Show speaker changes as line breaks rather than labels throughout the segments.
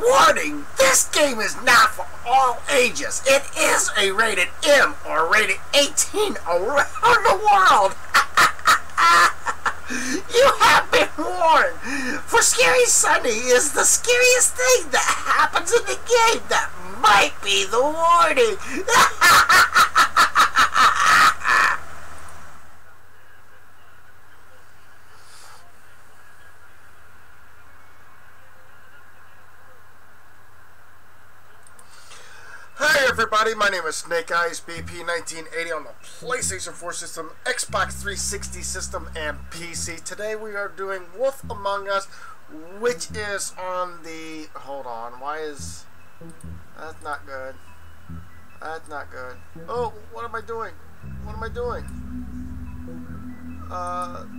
Warning! This game is not for all ages. It is a rated M or rated 18 around the world. You have been warned. For Scary Sunday is the scariest thing that happens in the game. That might be the warning. Hey everybody, my name is Snake Eyes BP 1980 on the PlayStation 4 system, Xbox 360 system, and PC. Today we are doing Wolf Among Us, which is on the... Hold on, why is... That's not good. That's not good. Oh, what am I doing? What am I doing?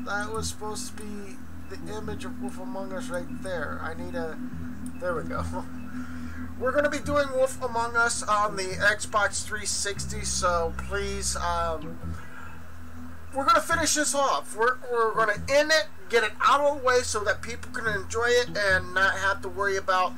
That was supposed to be the image of Wolf Among Us right there. I need a... There we go. We're going to be doing Wolf Among Us on the Xbox 360, so please, we're going to finish this off. We're going to end it, get it out of the way so that people can enjoy it and not have to worry about,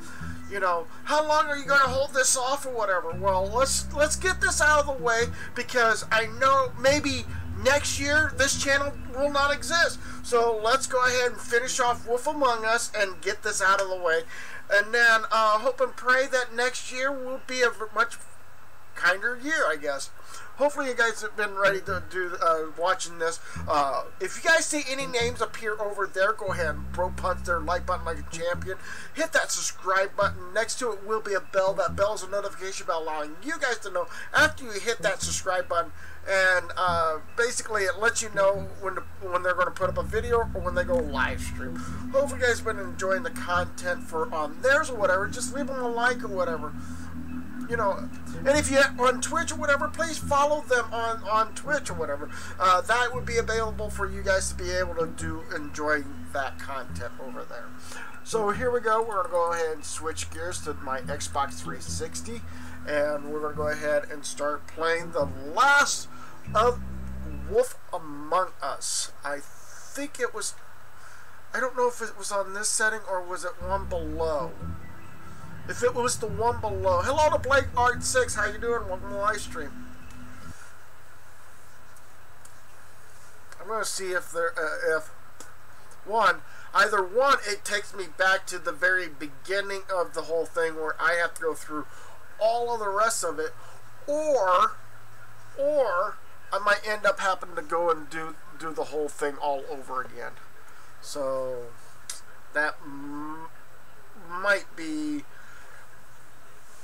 you know, how long are you going to hold this off or whatever. Well, let's get this out of the way, because I know maybe next year this channel will not exist. So let's go ahead and finish off Wolf Among Us and get this out of the way. And then hope and pray that next year will be a much kinder year, I guess. Hopefully you guys have been ready to do watching this. If you guys see any names appear over there, go ahead and bro punch their like button like a champion. Hit that subscribe button. Next to it will be a bell. That bell is a notification bell allowing you guys to know after you hit that subscribe button. And basically it lets you know when they're going to put up a video or when they go live stream. Hopefully you guys have been enjoying the content for on theirs or whatever. Just leave them a like or whatever. You know, and if you're on Twitch or whatever, please follow them on Twitch or whatever. That would be available for you guys to be able to enjoy that content over there. So here we go. We're going to go ahead and switch gears to my Xbox 360. And we're going to go ahead and start playing the last of Wolf Among Us. I think it was... I don't know if it was on this setting or was it one below. If it was the one below. Hello to Blake Art 6. How you doing? Welcome to the live stream. I'm going to see if there, either one, it takes me back to the very beginning of the whole thing where I have to go through all of the rest of it, or I might end up having to go and do the whole thing all over again. So that might be...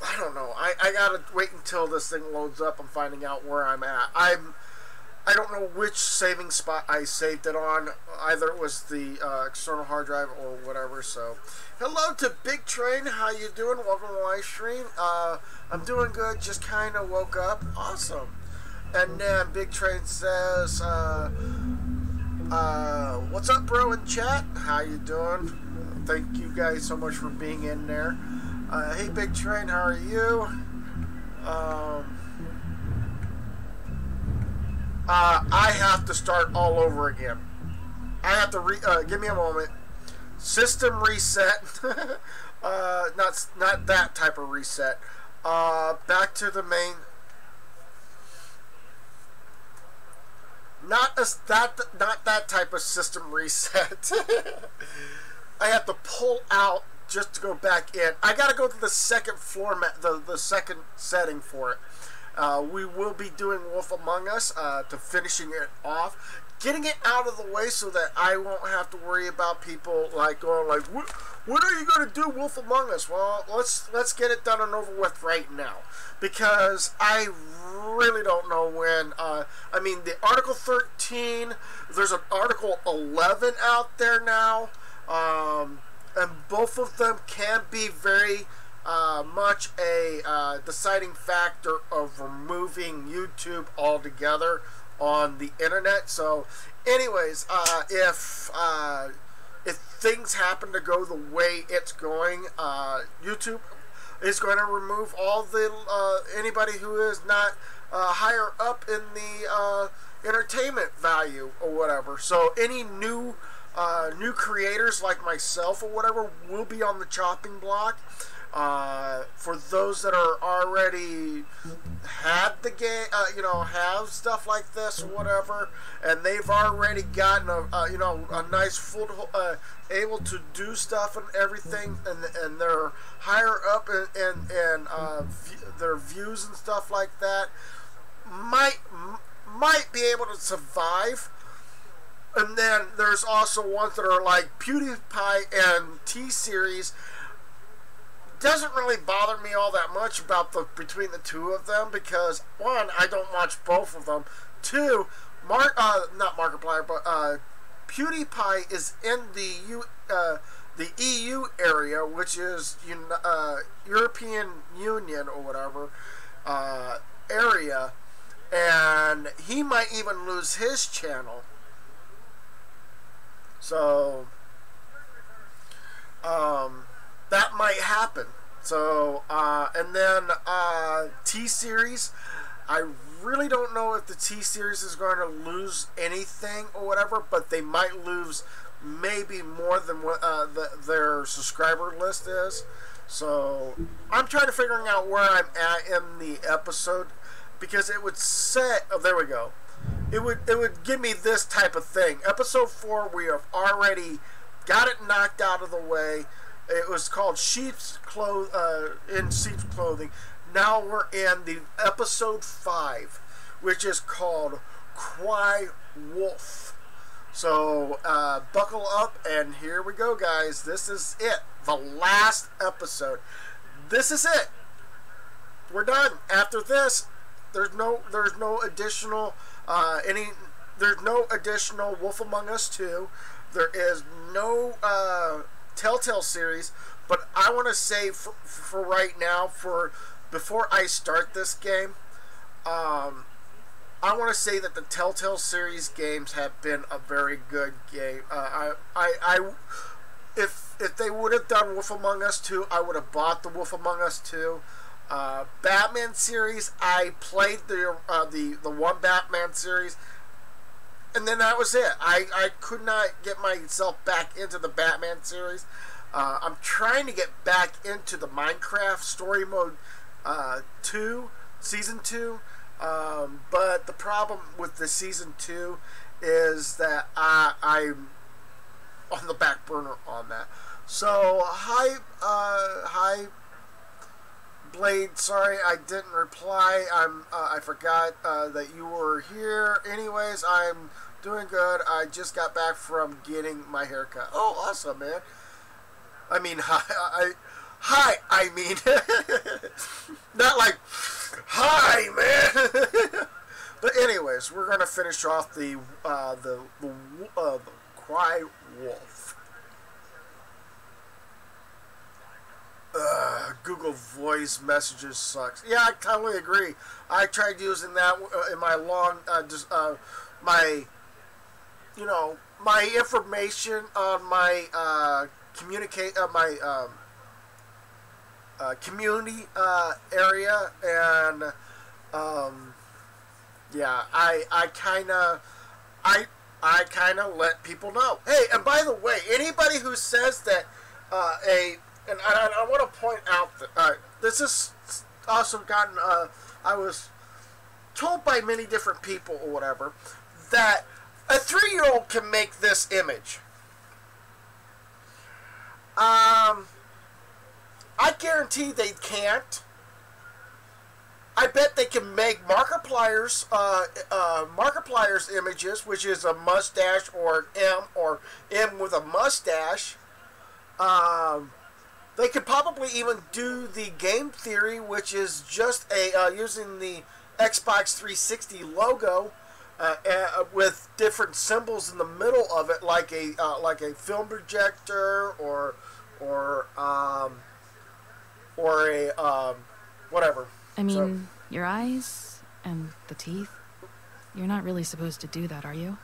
I don't know. I gotta wait until this thing loads up. I'm finding out where I'm at. I don't know which saving spot I saved it on. Either it was the external hard drive or whatever. So, hello to Big Train. How you doing? Welcome to the live stream. I'm doing good. Just kind of woke up. Awesome. And then Big Train says, "What's up, bro? In chat? How you doing? Thank you guys so much for being in there." Hey Big Train, how are you? I have to start all over again. I have to give me a moment. System reset. Not that type of reset. Back to the main. Not that type of system reset. I have to pull out just to go back in. I gotta go to the second format, the second setting for it. We will be doing Wolf Among Us to finishing it off, getting it out of the way so that I won't have to worry about people like going like, what are you gonna do, Wolf Among Us? Well, let's get it done and over with right now, because I really don't know when. I mean, the Article 13. There's an Article 11 out there now. And both of them can be very much a deciding factor of removing YouTube altogether on the internet. So anyways, if things happen to go the way it's going, YouTube is going to remove all the anybody who is not higher up in the entertainment value or whatever. So any new creators like myself or whatever will be on the chopping block. For those that are already had the game, have stuff like this or whatever, and they've already gotten a nice foothold, able to do stuff and everything, and they're higher up in their views and stuff like that, might be able to survive. And then there's also ones that are like PewDiePie and T-Series. Doesn't really bother me all that much about between the two of them, because one, I don't watch both of them. Two, not Markiplier, but PewDiePie is in the EU area, which is European Union or whatever area, and he might even lose his channel. So that might happen. So and then T-Series, I really don't know if the T-Series is going to lose anything or whatever, but they might lose maybe more than what their subscriber list is. So I'm trying to figure out where I'm at in the episode, because it would say, oh, there we go. It would give me this type of thing. Episode 4, we have already got it knocked out of the way. It was called in sheep's clothing. Now we're in the episode 5, which is called Cry Wolf. So buckle up, and here we go, guys. This is it. The last episode. This is it. We're done. After this, there's no additional there's no additional Wolf Among Us 2. There is no Telltale series, but I want to say for right now, before I start this game, I want to say that the Telltale series games have been a very good game. If they would have done Wolf Among Us 2, I would have bought the Wolf Among Us 2. Batman series, I played the one Batman series, and then that was it. I could not get myself back into the Batman series. I'm trying to get back into the Minecraft story mode 2, season 2, but the problem with the season 2 is that I'm on the back burner on that. So hi Blade, sorry I didn't reply. I forgot that you were here. Anyways, I'm doing good. I just got back from getting my haircut. Oh, awesome, man. I mean, I mean, not like, hi, man. But anyways, we're gonna finish off the Cry Wolf. Google Voice Messages sucks. Yeah, I totally agree. I tried using that in my my information on my community area, and yeah, I kind of let people know. Hey, and by the way, anybody who says that and I want to point out that this is also gotten, I was told by many different people or whatever, that a 3-year-old can make this image. I guarantee they can't. I bet they can make Markiplier's images, which is a mustache or an M with a mustache. They could probably even do the game theory, which is just using the Xbox 360 logo with different symbols in the middle of it, like a film projector or a whatever.
I mean, your eyes and the teeth. You're not really supposed to do that, are you?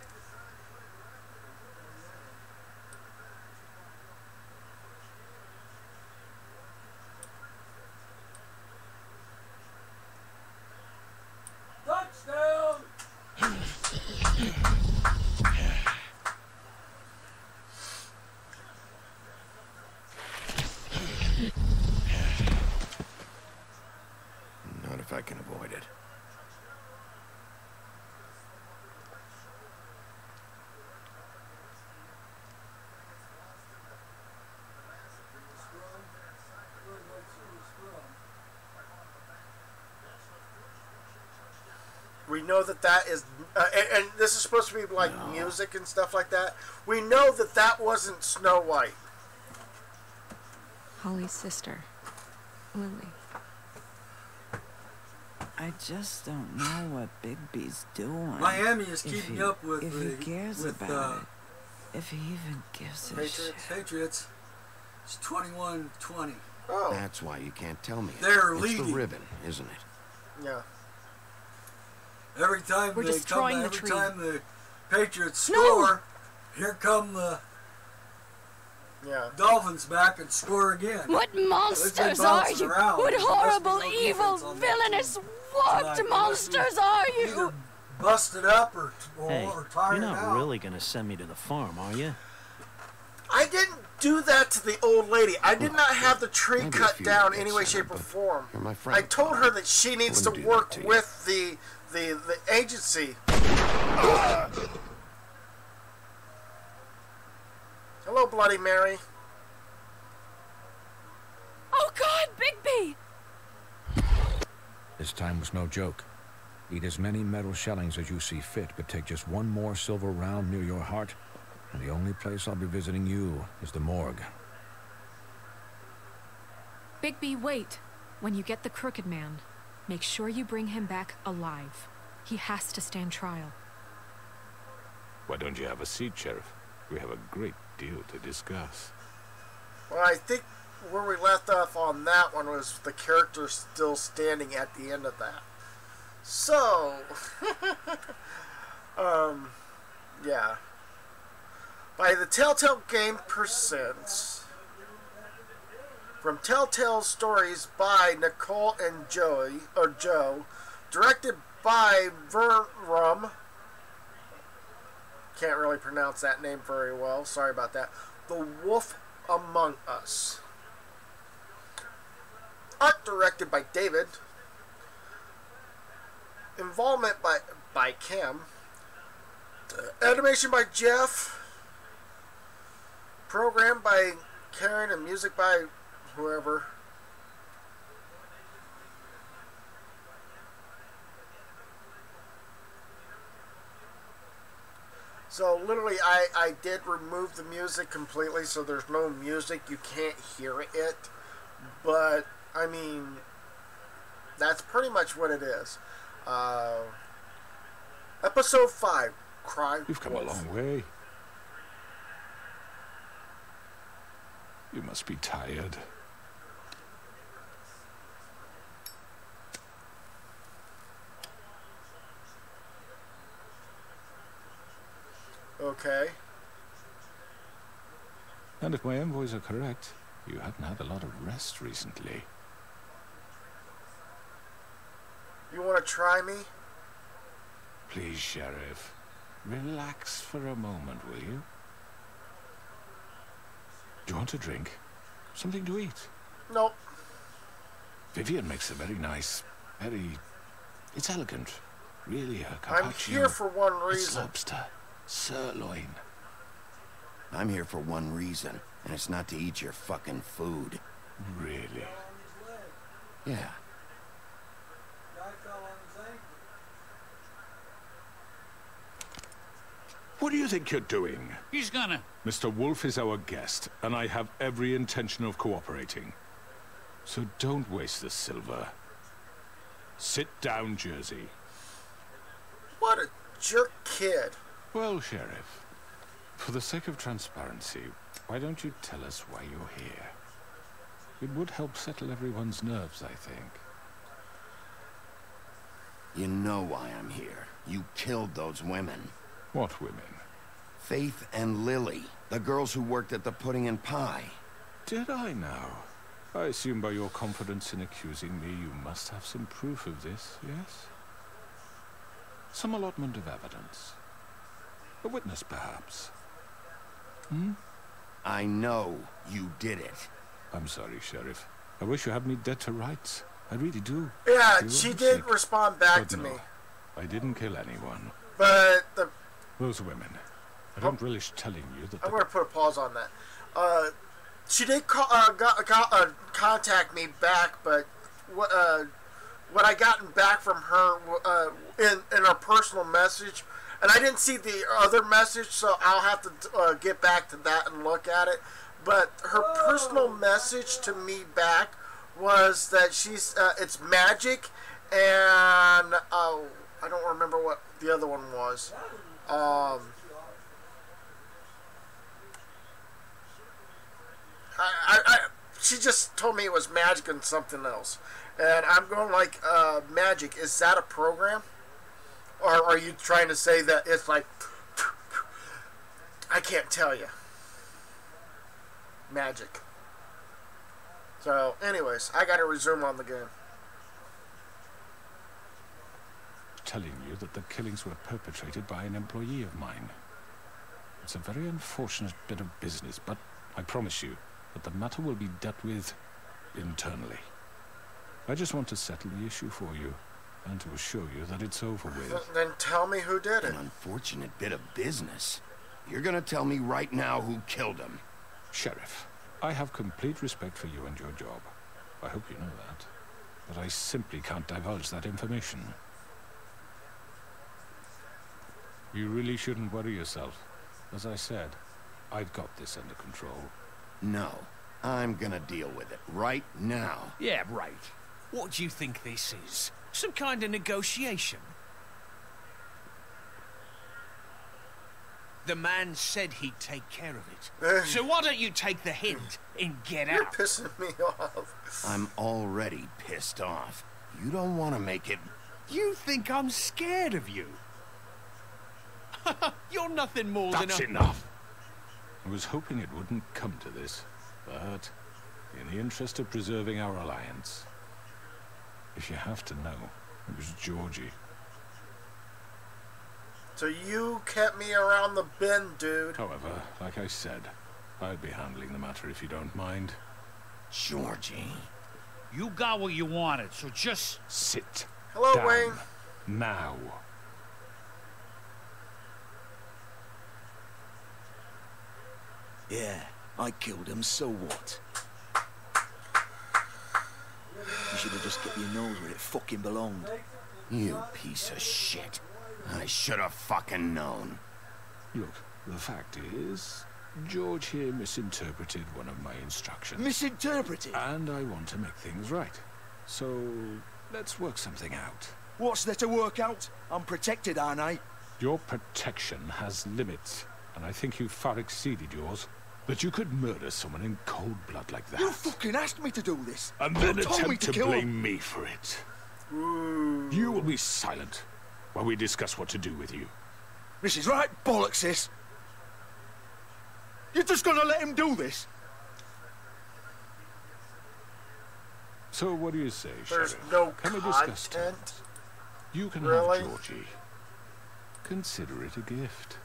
We know that that is, and this is supposed to be like music and stuff like that. We know that that wasn't Snow White.
Holly's sister, Lily.
I just don't know what Bigby's doing.
Miami is keeping up with
if
the...
he cares
with,
about it. If he even gives a shit.
Patriots. It's 21-20.
Oh.
That's why you can't tell me.
They're
it's
leading.
the ribbon, isn't it?
Yeah.
Every time
We're destroying the
every
tree.
time the Patriots score, here come the Dolphins back and score again.
What monsters are you? What horrible, evil, villainous, what monsters are you?
Either busted up or
Hey,
tired
you're not
out.
really gonna send me to the farm, are you?
I didn't do that to the old lady. I did not have the tree
Maybe
cut
a few
down
days,
any way,
Sarah,
shape, or
but
form.
you're my friend.
I told her that she needs to
Wouldn't do that
work
to you.
with the agency. Hello, Bloody Mary.
Oh God, Bigby!
This time was no joke. Eat as many metal shellings as you see fit, but take just one more silver round near your heart, and the only place I'll be visiting you is the morgue.
Bigby, wait. When you get the Crooked Man, make sure you bring him back alive. He has to stand trial.
Why don't you have a seat, Sheriff? We have a great deal to discuss.
Well, I think where we left off on that one was the character still standing at the end of that. So, yeah. By the Telltale Game Presents. From Telltale Stories by Nicole and Joe. Directed by Verrum. Can't really pronounce that name very well. Sorry about that. The Wolf Among Us. Art directed by David. Involvement by Kim. Animation by Jeff. Program by Karen and music by whoever. So literally I did remove the music completely, so there's no music, you can't hear it. But I mean, that's pretty much what it is. Episode 5, Cry
You've come
Wolf.
a long way. You must be tired.
Okay.
And if my envoys are correct, you haven't had a lot of rest recently.
You want to try me?
Please, Sheriff, relax for a moment, will you? Do you want a drink? Something to eat?
Nope.
Vivian makes a very nice, it's elegant. Really, a carpaccio.
I'm here for one
It's
reason.
lobster, sirloin.
I'm here for one reason, and it's not to eat your fucking food.
Really?
Yeah.
What do you think you're doing?
He's gonna...
Mr. Wolf is our guest, and I have every intention of cooperating. So don't waste the silver. Sit down, Jersey.
What a jerk kid.
Well, Sheriff, for the sake of transparency, why don't you tell us why you're here? It would help settle everyone's nerves, I think.
You know why I'm here. You killed those women.
What women?
Faith and Lily, the girls who worked at the Pudding and Pie.
Did I now? I assume by your confidence in accusing me, you must have some proof of this, yes? Some allotment of evidence. A witness, perhaps. Hmm?
I know you did it.
I'm sorry, Sheriff. I wish you had me dead to rights. I really do.
Yeah,
You
she
are
did
sick.
respond back
But
to
no,
me.
I didn't kill anyone.
But the
Those women. I don't relish telling you that
I'm
the...
going to put a pause on that. She did contact me back, but what I gotten back from her in personal message, and I didn't see the other message, so I'll have to get back to that and look at it. But her personal message to me back was that it's magic, and I don't remember what the other one was. She just told me it was magic and something else. And I'm going like, magic, is that a program? Or are you trying to say that it's like, I can't tell you. Magic. So, anyways, I gotta resume on the game.
Telling you that the killings were perpetrated by an employee of mine. It's a very unfortunate bit of business, but I promise you that the matter will be dealt with internally. I just want to settle the issue for you, and to assure you that it's over with.
Then tell me who did it.
An unfortunate bit of business. You're gonna tell me right now who killed him.
Sheriff, I have complete respect for you and your job. I hope you know that. But I simply can't divulge that information. You really shouldn't worry yourself. As I said, I've got this under control.
No, I'm gonna deal with it right now.
Yeah, right. What do you think this is? Some kind of negotiation? The man said he'd take care of it. So why don't you take the hint and get out?
You're pissing me off.
I'm already pissed off. You don't want to make it...
You think I'm scared of you? You're nothing more than a...
That's enough! I was hoping it wouldn't come to this, but in the interest of preserving our alliance, if you have to know, it was Georgie.
So you kept me around the bend, dude.
However, like I said, I'd be handling the matter if you don't mind.
Georgie.
You got what you wanted, so just...
Sit
Hello,
down.
Wayne.
Now.
Yeah, I killed him, so what? You should have just kept your nose where it fucking belonged.
You piece of shit. I should have fucking known.
Look, the fact is, George here misinterpreted one of my instructions.
Misinterpreted?
And I want to make things right. So, let's work something out.
What's there to work out? I'm protected, aren't I?
Your protection has limits, and I think you've far exceeded yours. That you could murder someone in cold blood like that.
You fucking asked me to do this.
And then
you told me
attempt to
kill
blame
him.
me for it. You will be silent while we discuss what to do with you.
This is right bollocks, sis. You're just gonna let him do this?
So what do you say,
There's
Sheriff?
no
Can we discuss
content?
terms? You can
Really?
have Georgie. Consider it a gift,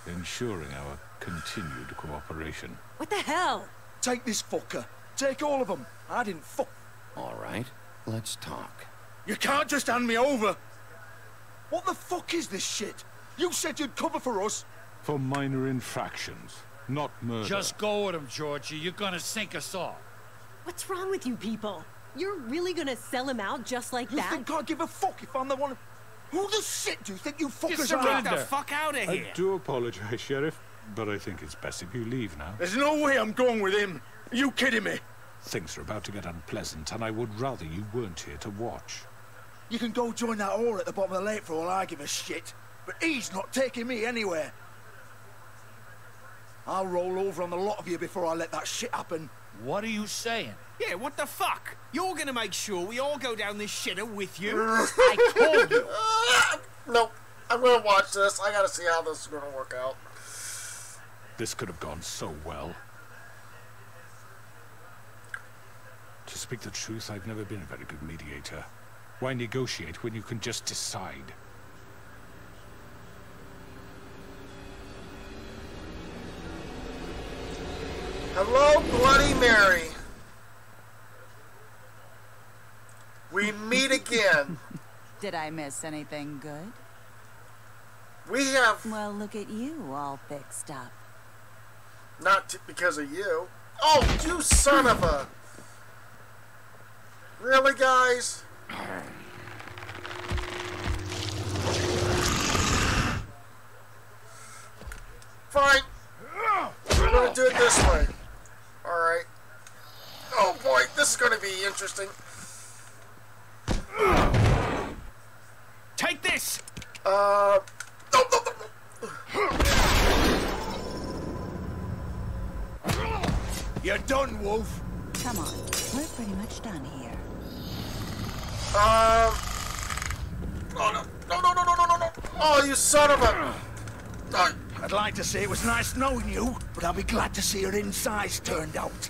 ensuring our continued cooperation.
What the hell?
Take this fucker. Take all of them. I didn't fuck.
All right, let's talk.
You can't just hand me over. What the fuck is this shit? You said you'd cover for us.
For minor infractions, not murder.
Just go with him, Georgie. You're gonna sink us all.
What's wrong with you people? You're really gonna sell him out just like
You
that?
think I give a fuck if I'm the one... Who the shit do you think you fuckers
Just
are?
get the fuck out of
I
here.
do apologize, Sheriff, but I think it's best if you leave now.
There's no way I'm going with him. Are you kidding me?
Things are about to get unpleasant, and I would rather you weren't here to watch.
You can go join that whore at the bottom of the lake for all I give a shit. But he's not taking me anywhere. I'll roll over on the lot of you before I let that shit happen.
What are you saying? Yeah, what the fuck? You're gonna make sure we all go down this shitter with you? I told you.
Nope. I'm gonna watch this. I gotta see how this is gonna work out.
This could have gone so well. To speak the truth, I've never been a very good mediator. Why negotiate when you can just decide?
Hello, Bloody Mary. We meet again.
Did I miss anything good?
We have...
Well, look at you, all fixed up.
Not because of you. Oh, you son of a... Really, guys? this way. Alright. Oh boy, this is going to be interesting.
Take this!
No.
You're done, Wolf.
Come on, we're pretty much done here.
Oh no. No. Oh, you son of a...
I'd like to say it was nice knowing you, but I'll be glad to see your insides turned out.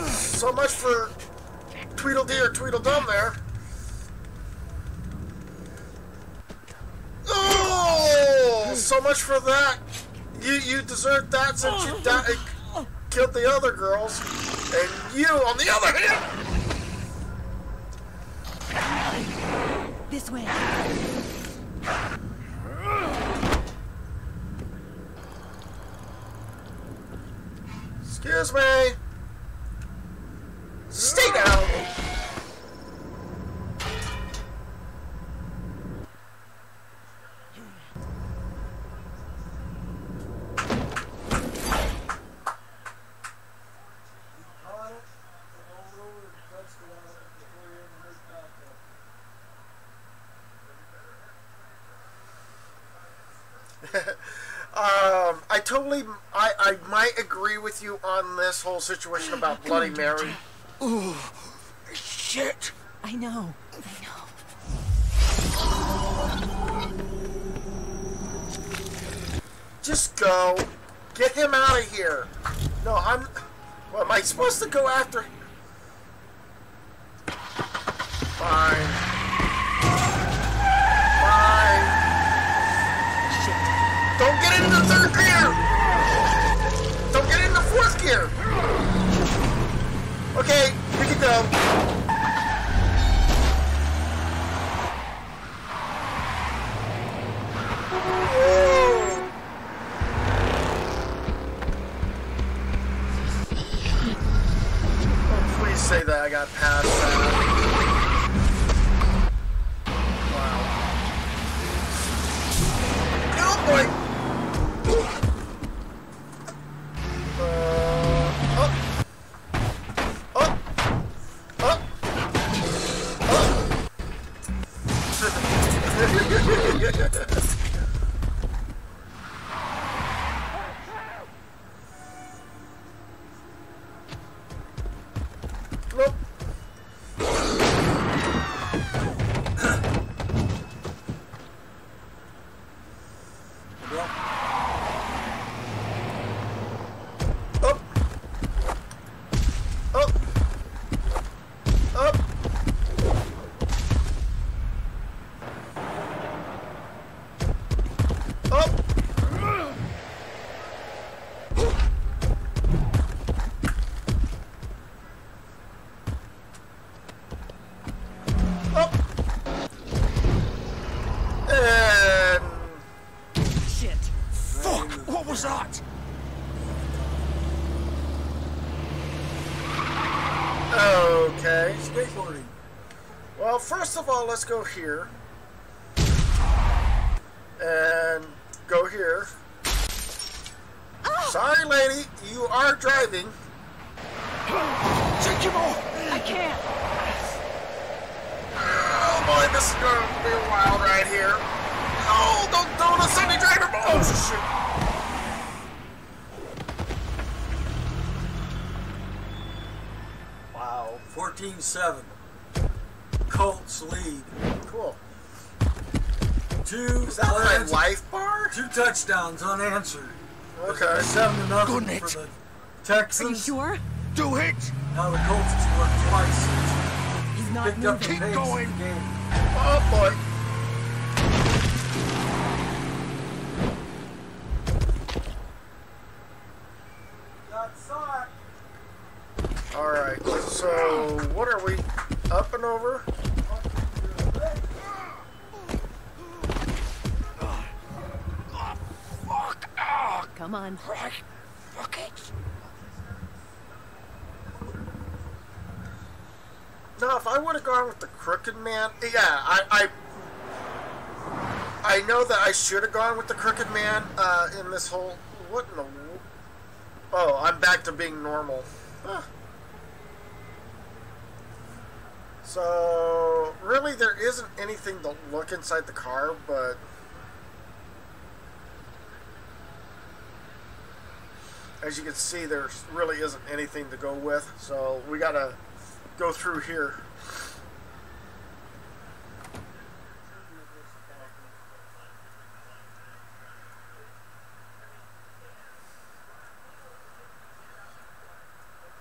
So much for Tweedledee or Tweedledum there. Oh, so much for that. You deserve that since you killed the other girls, and you, on the other hand.
This way.
Excuse me. Stay down. I might agree with you on this whole situation about Bloody Mary.
Ooh, shit.
I know.
Just go. Get him out of here. No, Well, am I supposed to go after... Fine. Don't get into third gear! Don't get into fourth gear! Okay, we can go. Oh, please say that I got past that. Wow. Oh boy! Nope. Up. Up. Up. Up. Up. And...
Shit. Fuck, what was that?
Okay.
Skateboarding.
Well, first of all, let's go here. And go here. Sorry, lady. You are driving.
Take him off!
I can't.
Oh boy, this is going to be a wild ride here. No, don't do the Sunday driver. Oh, shit.
Wow. 14-7. Colts lead.
Cool.
Is that my
life bar?
2 touchdowns unanswered.
Okay.
7-0
Good
for
night.
the Texans.
Are you sure?
Do it!
Now the Colts have scored twice.
He's not
Picked up the
moving.
pace
Keep going.
of the game.
Oh boy. Alright, so what are we up and over?
Come on.
Fuck it.
No, if I would have gone with the Crooked Man, yeah, I know that I should have gone with the Crooked Man in this whole... What in the... Oh, I'm back to being normal. Huh. So, really there isn't anything to look inside the car, but... As you can see, there really isn't anything to go with, so we gotta go through here.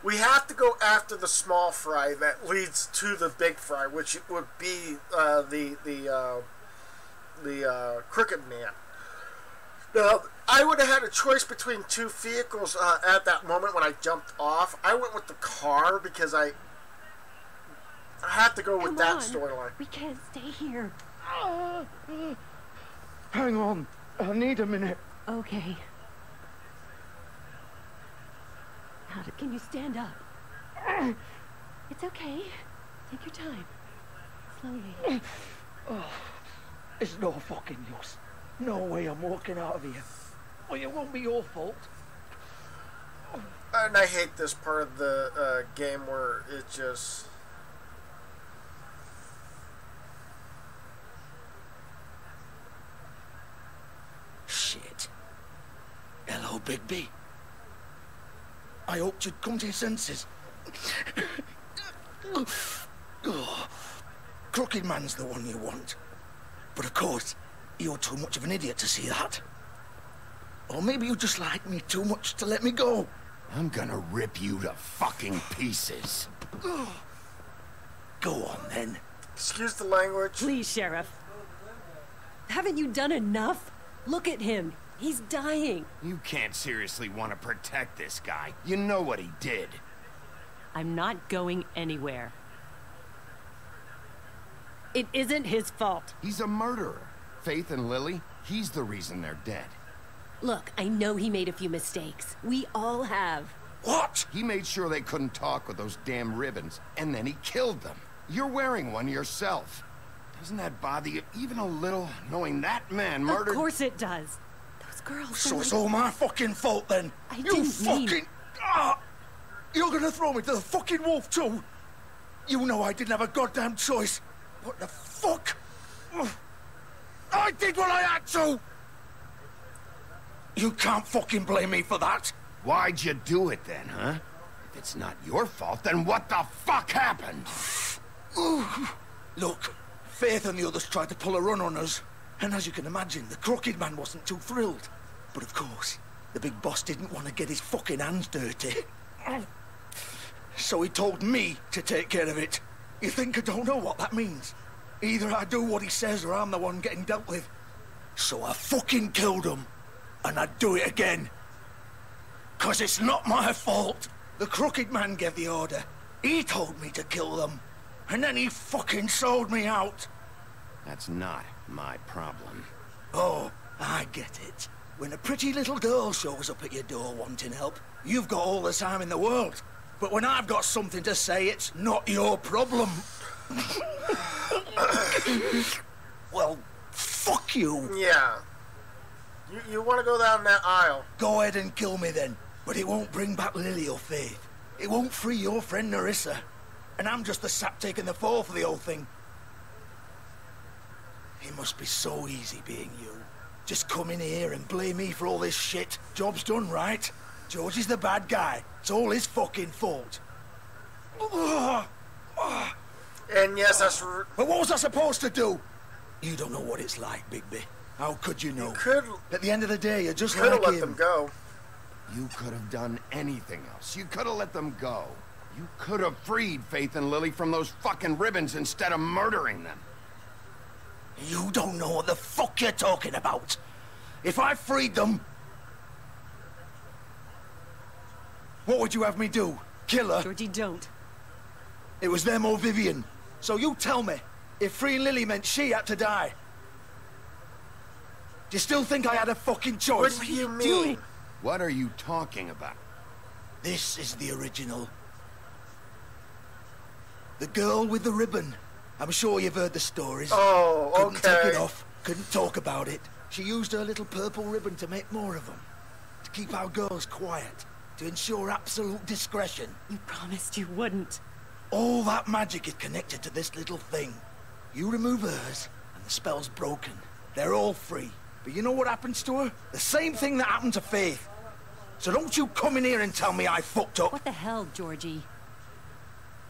We have to go after the small fry that leads to the big fry, which would be the Crooked Man. Now, I would have had a choice between two vehicles at that moment when I jumped off. I went with the car because I had to go with that storyline.
We can't stay here.
Hang on. I need a minute.
Okay. Can you stand up? It's okay. Take your time. Slowly.
Oh, it's no fucking use. No way I'm walking out of here. Well, it won't be your fault.
And I hate this part of the game where it just...
Shit. Hello, Bigby. I hoped you'd come to your senses. Crooked Man's the one you want. But of course, you're too much of an idiot to see that. Or maybe you just like me too much to let me go.
I'm gonna rip you to fucking pieces.
Go on, then.
Excuse the language.
Please, Sheriff. Haven't you done enough? Look at him. He's dying.
You can't seriously want to protect this guy. You know what he did.
I'm not going anywhere. It isn't his fault.
He's a murderer. Faith and Lily, he's the reason they're dead.
Look, I know he made a few mistakes. We all have.
What? He made sure they couldn't talk with those damn ribbons, and then he killed them. You're wearing one yourself. Doesn't that bother you even a little, knowing that man murdered...
Of course it does. Girls,
so it's all my fucking fault then.
You fucking...
You're gonna throw me to the fucking wolf too? You know I didn't have a goddamn choice. What the fuck? I did what I had to! You can't fucking blame me for that.
Why'd you do it then, huh? If it's not your fault, then what the fuck happened?
Look, Faith and the others tried to pull a run on us. And as you can imagine, the Crooked Man wasn't too thrilled. But of course, the big boss didn't want to get his fucking hands dirty. So he told me to take care of it. You think I don't know what that means? Either I do what he says or I'm the one getting dealt with. So I fucking killed him. And I'd do it again. 'Cause it's not my fault. The Crooked Man gave the order. He told me to kill them. And then he fucking sold me out.
That's not my problem.
Oh, I get it. When a pretty little girl shows up at your door wanting help, you've got all the time in the world. But when I've got something to say, it's not your problem. Well, fuck you.
Yeah. You want to go down that aisle.
Go ahead and kill me then. But it won't bring back Lily or Faith. It won't free your friend Nerissa. And I'm just the sap taking the fall for the whole thing. It must be so easy being you. Just come in here and blame me for all this shit. Job's done, right? George is the bad guy. It's all his fucking fault.
And yes, that's...
But what was I supposed to do? You don't know what it's like, Bigby. How could you know?
You could...
At the end of the day, you're just
like him. Could have let them go.
You could have done anything else. You could have let them go. You could have freed Faith and Lily from those fucking ribbons instead of murdering them.
You don't know what the fuck you're talking about. If I freed them... What would you have me do? Kill her?
Georgie, don't.
It was them or Vivian. So you tell me, if freeing Lily meant she had to die. Do you still think I had a fucking choice?
What do you mean?
What are you talking about?
This is the original. The girl with the ribbon. I'm sure you've heard the stories.
Oh, okay.
Couldn't take it off. couldn't talk about it. She used her little purple ribbon to make more of them. To keep our girls quiet. To ensure absolute discretion.
You promised you wouldn't.
All that magic is connected to this little thing. You remove hers, and the spell's broken. They're all free. But you know what happens to her? The same thing that happened to Faith. So don't you come in here and tell me I fucked up.
What the hell, Georgie?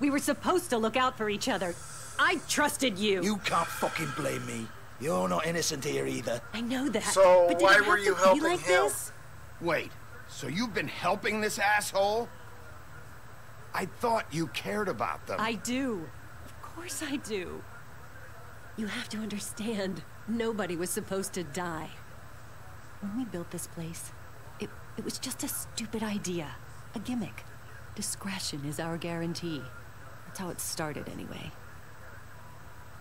We were supposed to look out for each other. I trusted you.
You can't fucking blame me. You're not innocent here either.
I know that.
So
but did
why
it have
were you
to be
helping
like
him?
This?
Wait, so you've been helping this asshole? I thought you cared about them.
I do. Of course I do. You have to understand, nobody was supposed to die. When we built this place, it was just a stupid idea. A gimmick. Discretion is our guarantee. That's how it started, anyway.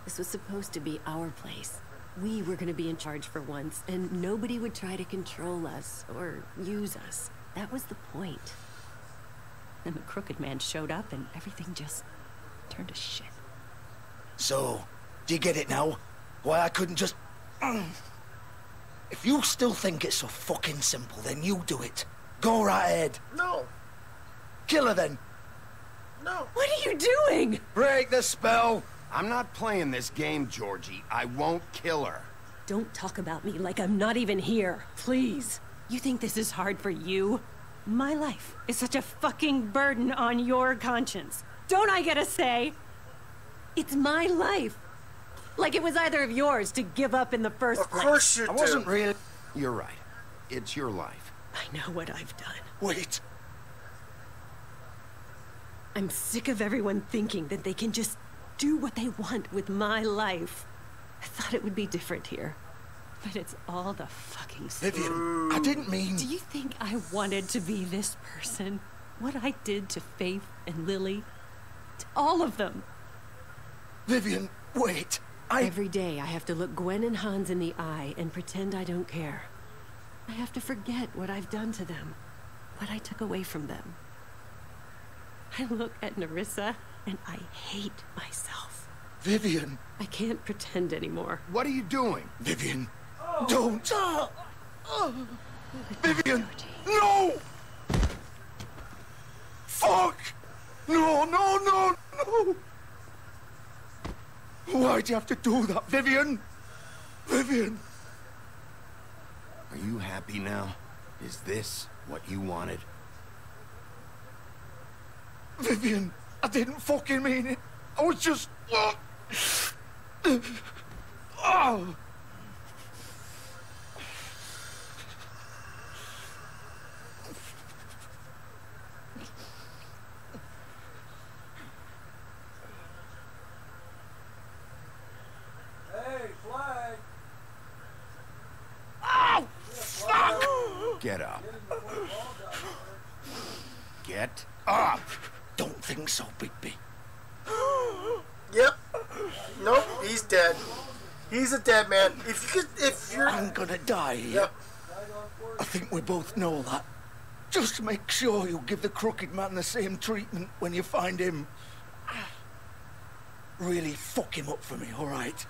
This was supposed to be our place. We were gonna be in charge for once, and nobody would try to control us, or use us. That was the point. Then the Crooked Man showed up, and everything just turned to shit.
So, do you get it now? Why I couldn't just... If you still think it's so fucking simple, then you do it. Go right ahead.
No.
Kill her then.
No.
What are you doing?
Break the spell.
I'm not playing this game, Georgie. I won't kill her.
Don't talk about me like I'm not even here, please. You think this is hard for you? My life is such a fucking burden on your conscience. Don't I get a say? It's my life. Like it was either of yours to give up in the first place.
Of course you do.
I wasn't really...
You're right. It's your life.
I know what I've done.
Wait.
I'm sick of everyone thinking that they can just do what they want with my life. I thought it would be different here. But it's all the fucking same.
Vivian, I didn't mean...
Do you think I wanted to be this person? What I did to Faith and Lily? To all of them.
Vivian, wait.
Every day I have to look Gwen and Hans in the eye and pretend I don't care. I have to forget what I've done to them. What I took away from them. I look at Nerissa and I hate myself.
Vivian.
I can't pretend anymore.
What are you doing?
Vivian, don't. Vivian, no! Fuck! No, no, no, no! Why'd you have to do that, Vivian? Vivian!
Are you happy now? Is this what you wanted?
Vivian, I didn't fucking mean it. I was just... Oh.
Hey, flag!
Oh, fuck!
Get up. Get up!
Don't think so, Bigby.
Yep. Nope, he's dead. He's a dead man. If you're...
I'm gonna die here.
Yep.
I think we both know that. Just make sure you give the Crooked Man the same treatment when you find him. Really fuck him up for me, all right?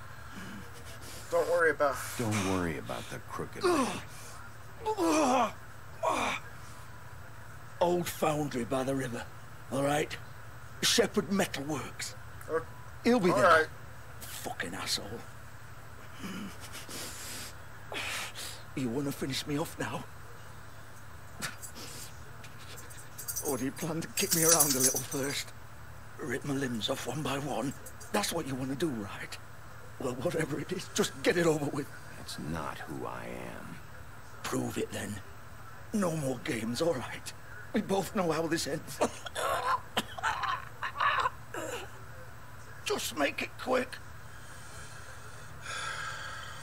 Don't worry about...
Don't worry about the Crooked Man.
Old foundry by the river, all right? Shepherd Metalworks. He'll be there.
All right.
Fucking asshole. You want to finish me off now? Or do you plan to kick me around a little first? Rip my limbs off one by one? That's what you want to do, right? Well, whatever it is, just get it over with.
That's not who I am.
Prove it, then. No more games, all right? We both know how this ends. Just make it quick.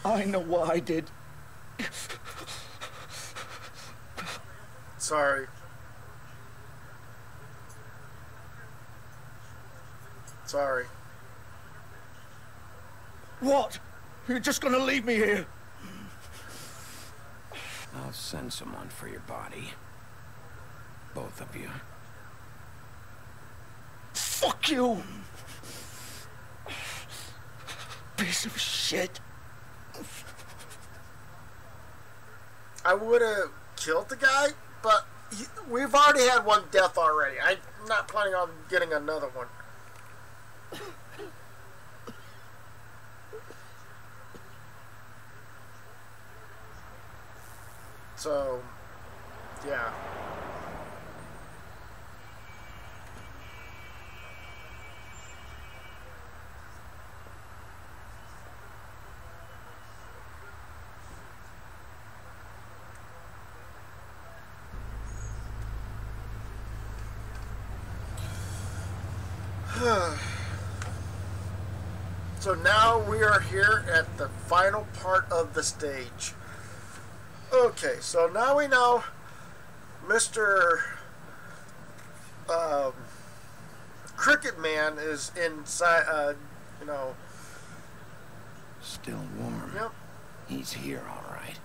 I know what I did.
Sorry. Sorry.
What? You're just gonna leave me here?
I'll send someone for your body. Both of you.
Fuck you! Piece of shit.
I would have killed the guy, but we've already had one death already. I'm not planning on getting another one. So, yeah. So now we are here at the final part of the stage. Okay, so now we know Mr. Cricket Man is inside, you know.
Still warm.
Yep.
He's here, all right.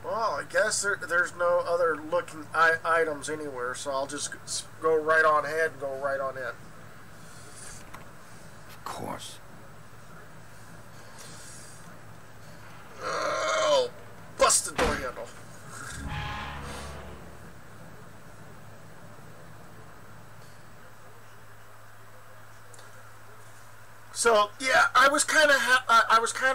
Well, I guess there's no other looking items anywhere, so I'll just go right on ahead and go right on in.
Of course.
Oh, bust the door handle. So yeah, I was kind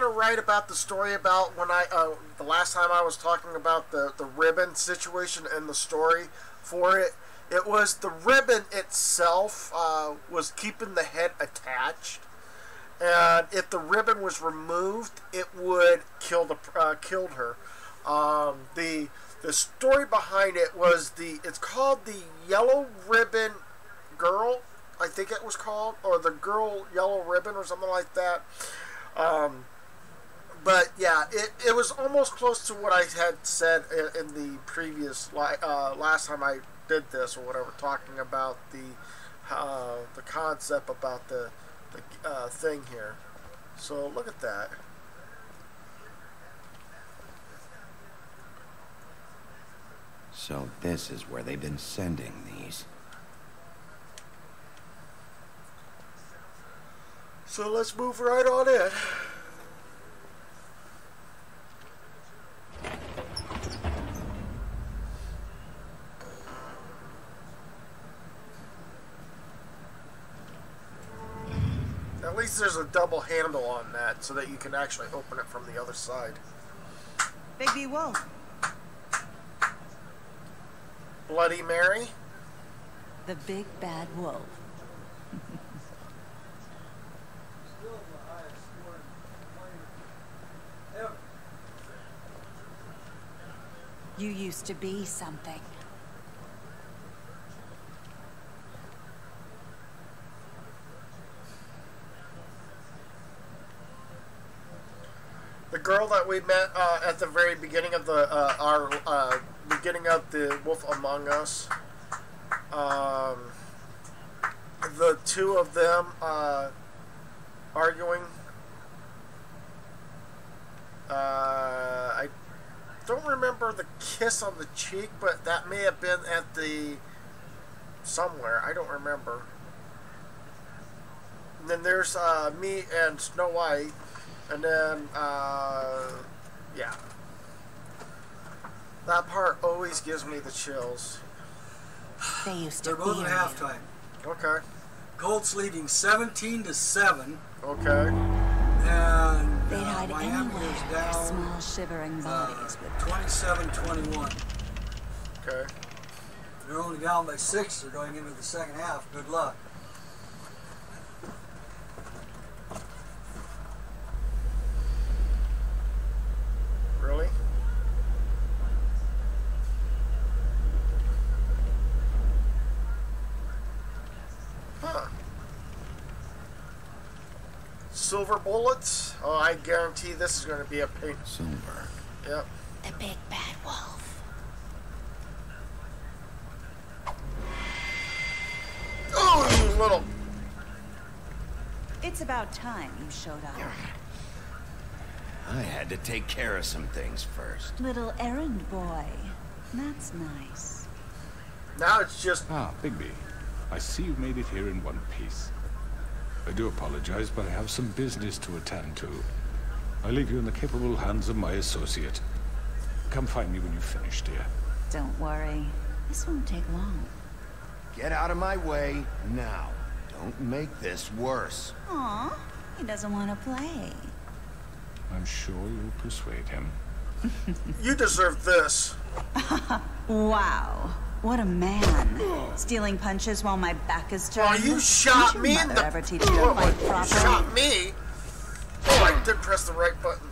of right about the story about when the last time I was talking about the ribbon situation and the story for it. It was the ribbon itself was keeping the head attached, and if the ribbon was removed, it would killed her. The story behind it was it's called the Yellow Ribbon Girl, I think it was called, or the Girl Yellow Ribbon or something like that. But yeah, it was almost close to what I had said in the previous last time I did this or whatever, talking about the concept about the thing here. So look at that.
So this is where they've been sending these.
So let's move right on in. At least there's a double handle on that so that you can actually open it from the other side.
Baby Wolf.
Bloody Mary?
The big bad wolf. You used to be something.
The girl that we met at the very beginning of our beginning of the Wolf Among Us. The two of them arguing. I don't remember the kiss on the cheek, but that may have been at the somewhere. I don't remember. And then there's me and Snow White, and then yeah, that part always gives me the chills.
They used to
They're both at halftime.
Okay.
Colts leading 17-7.
Okay.
And
they'd hide
Miami
anywhere,
is
their
down
small shivering bodies with
27-21.
Okay.
They're only down by 6. They're going into the second half. Good luck.
Really? Huh. Silver bullets? Oh, I guarantee this is going to be a pink.
Silver.
Yep.
the big bad wolf.
Oh, you little...
It's about time you showed up.
I had to take care of some things first.
Little errand boy. That's nice.
Now it's just...
Ah, Bigby.
I see you made it here in one piece. I do apologize, but I have some business to attend to. I leave you in the capable hands of my associate. Come find me when you've finished, dear.
Don't worry. This won't take long.
Get out of my way now. Don't make this worse.
Aw, he doesn't want to play.
I'm sure you'll persuade him.
You deserve this.
Wow. What a man. Stealing punches while my back is turned.
Oh, you shot me in the...
Ever teach you to fight properly?
You shot me? Oh, I did press the right button.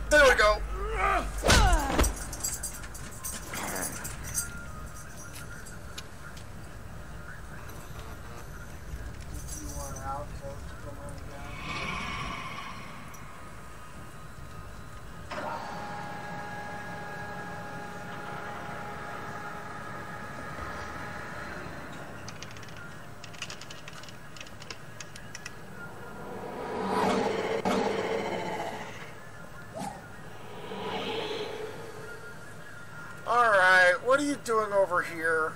There we go. Alright, what are you doing over here?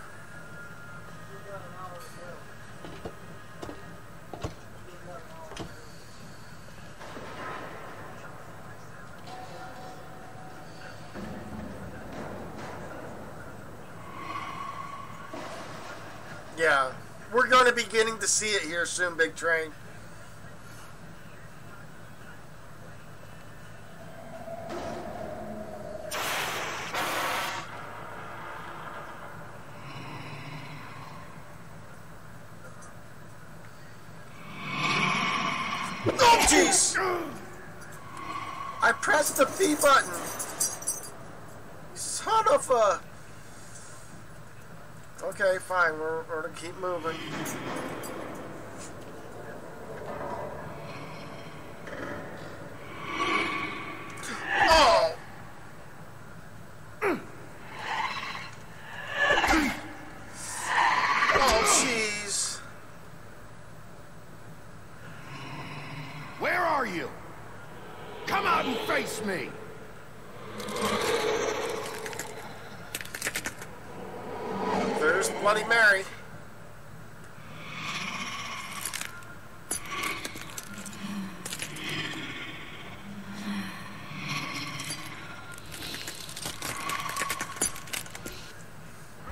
Yeah, we're going to be getting to see it here soon, Big Train. Oh, jeez! I pressed the B button. Son of a... Okay, fine. We're gonna keep moving. Oh! Oh, jeez.
Where are you? Come out and face me!
There's Bloody Mary.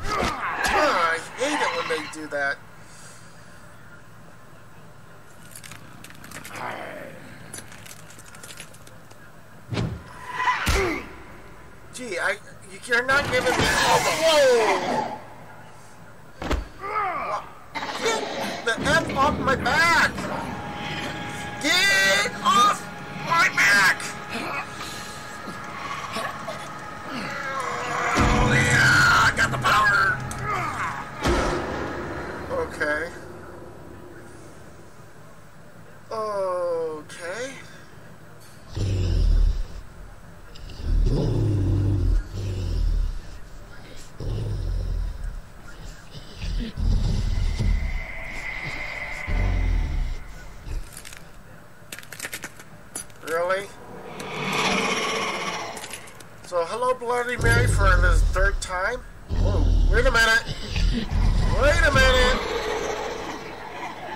I hate it when they do that. Gee, you're not giving me... Oh, whoa! Get the F off my back! Get off my back! Oh, yeah, I got the power! Okay. Okay. Really? So, hello, Bloody Mary, for the third time? Whoa, wait a minute. Wait a minute.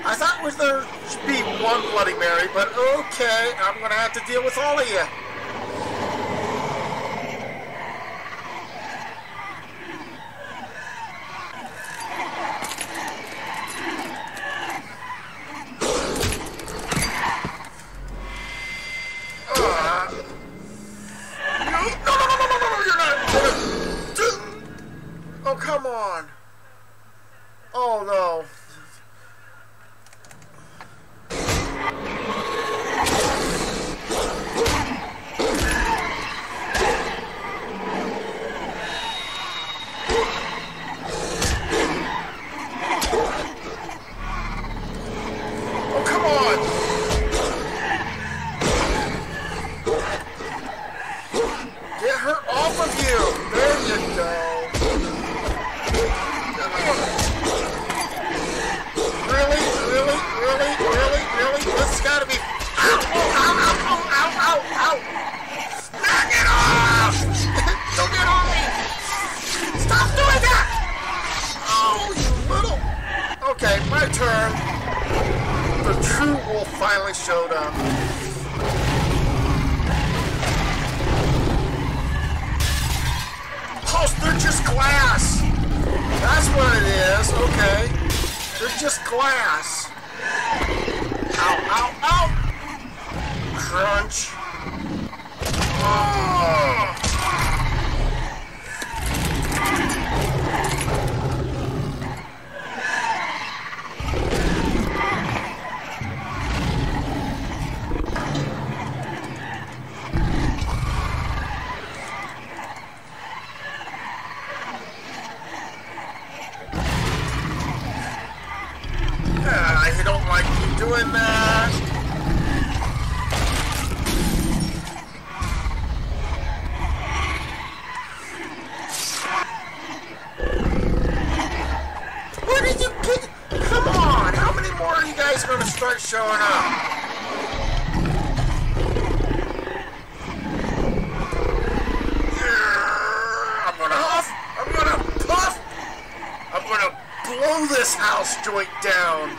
I thought there should be one Bloody Mary, but okay, I'm gonna have to deal with all of you. Oh, come on. Oh, no. Oh, come on. Get her off of you. There you go. Really? This has got to be... Ow! Ow! Knock it off! Don't get on me! Stop doing guys showed up. Oh, they're just glass. That's what it is. Okay. They're just glass. Ow, ow, ow. Crunch. Oh. I don't like you doing that. Where did you get? Come on! How many more are you guys going to start showing up? I'm gonna huff. I'm gonna puff. I'm gonna blow this house joint down.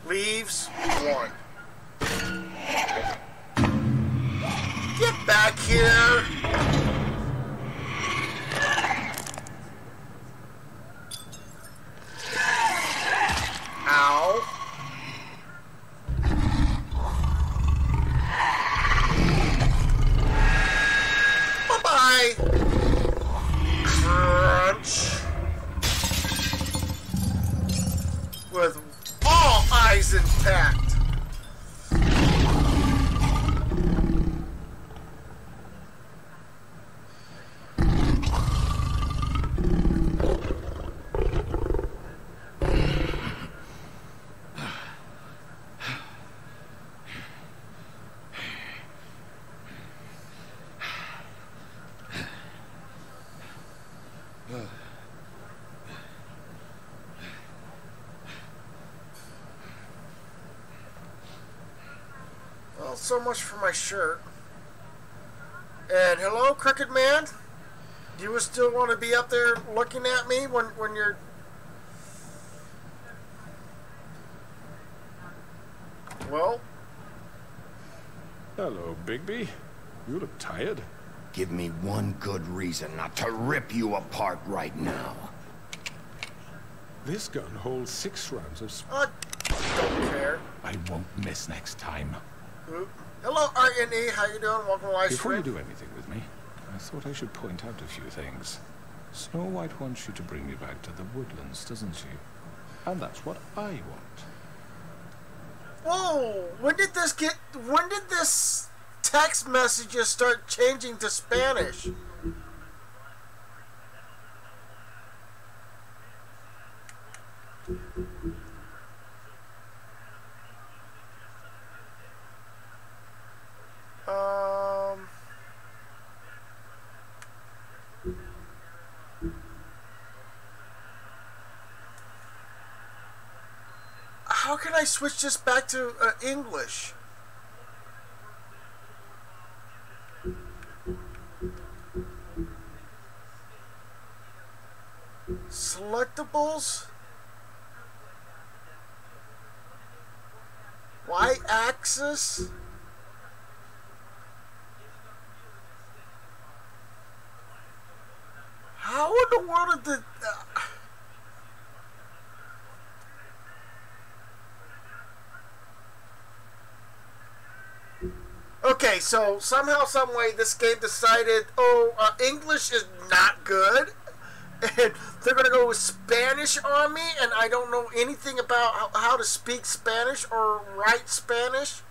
Leaves 1. Get back here! Ow. Bye-bye! Crunch. With all eyes intact. Well, so much for my shirt. And hello, Crooked Man? You would still want to be up there looking at me when you're... Well?
Hello, Bigby. You look tired.
Give me one good reason not to rip you apart right now.
This gun holds 6 rounds of...
don't care.
I won't miss next time.
Hello, RNE. How you doing? Welcome to live
Before
stream.
you do anything with me, I thought I should point out a few things. Snow White wants you to bring me back to the woodlands, doesn't she? And that's what I want.
Whoa! When did this text messages start changing to Spanish? How can I switch this back to English? Selectables? Y-axis? How in the world did Okay, so somehow, some way, this game decided, English is not good, and they're gonna go with Spanish on me, and I don't know anything about how to speak Spanish or write Spanish.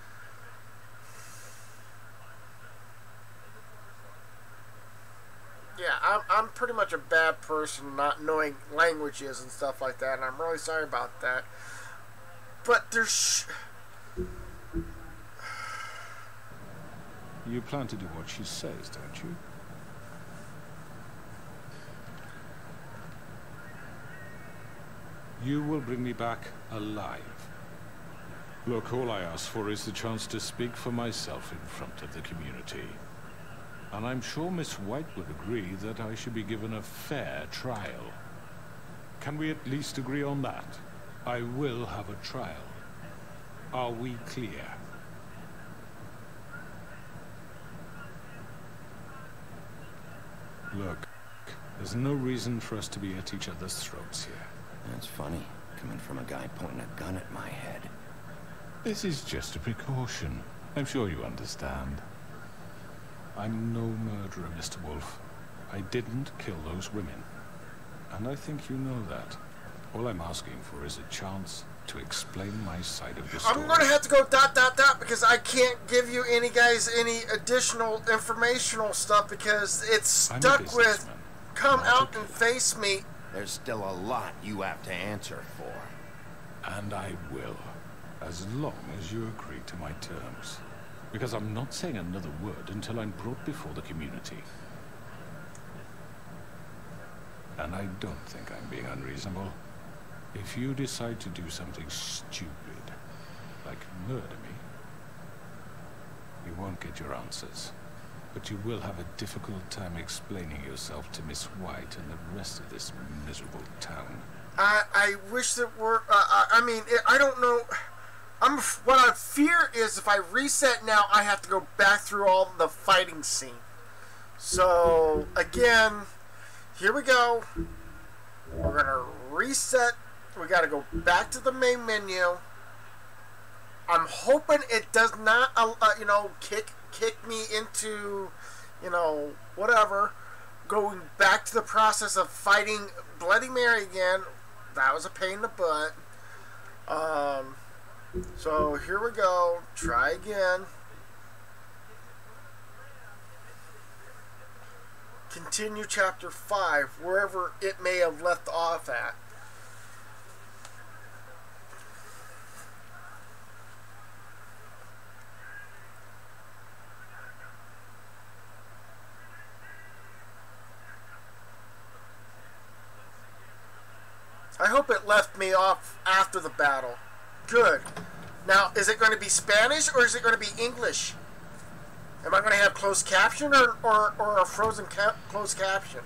Yeah, I'm pretty much a bad person not knowing languages and stuff like that, and I'm really sorry about that. But there's...
You plan to do what she says, don't you? You will bring me back alive. Look, all I ask for is the chance to speak for myself in front of the community. And I'm sure Miss White would agree that I should be given a fair trial. Can we at least agree on that? I will have a trial. Are we clear? Look, there's no reason for us to be at each other's throats here.
That's funny, coming from a guy pointing a gun at my head.
This is just a precaution. I'm sure you understand. I'm no murderer, Mr. Wolf. I didn't kill those women. And I think you know that. All I'm asking for is a chance to explain my side of the story.
I'm gonna have to go ... because I can't give you any additional informational stuff because it's stuck with come out and face me.
There's still a lot you have to answer for.
And I will, as long as you agree to my terms. Because I'm not saying another word until I'm brought before the community. And I don't think I'm being unreasonable. If you decide to do something stupid, like murder me, you won't get your answers. But you will have a difficult time explaining yourself to Miss White and the rest of this miserable town.
I wish that were... I don't know... what I fear is if I reset now, I have to go back through all the fighting scene. So, again, here we go. We're going to reset. We got to go back to the main menu. I'm hoping it does not, kick me into, whatever. Going back to the process of fighting Bloody Mary again. That was a pain in the butt. So here we go. Try again. Continue chapter 5, wherever it may have left off at. I hope it left me off after the battle. Good. Now, is it going to be Spanish or is it going to be English? Am I going to have closed caption or a frozen closed caption?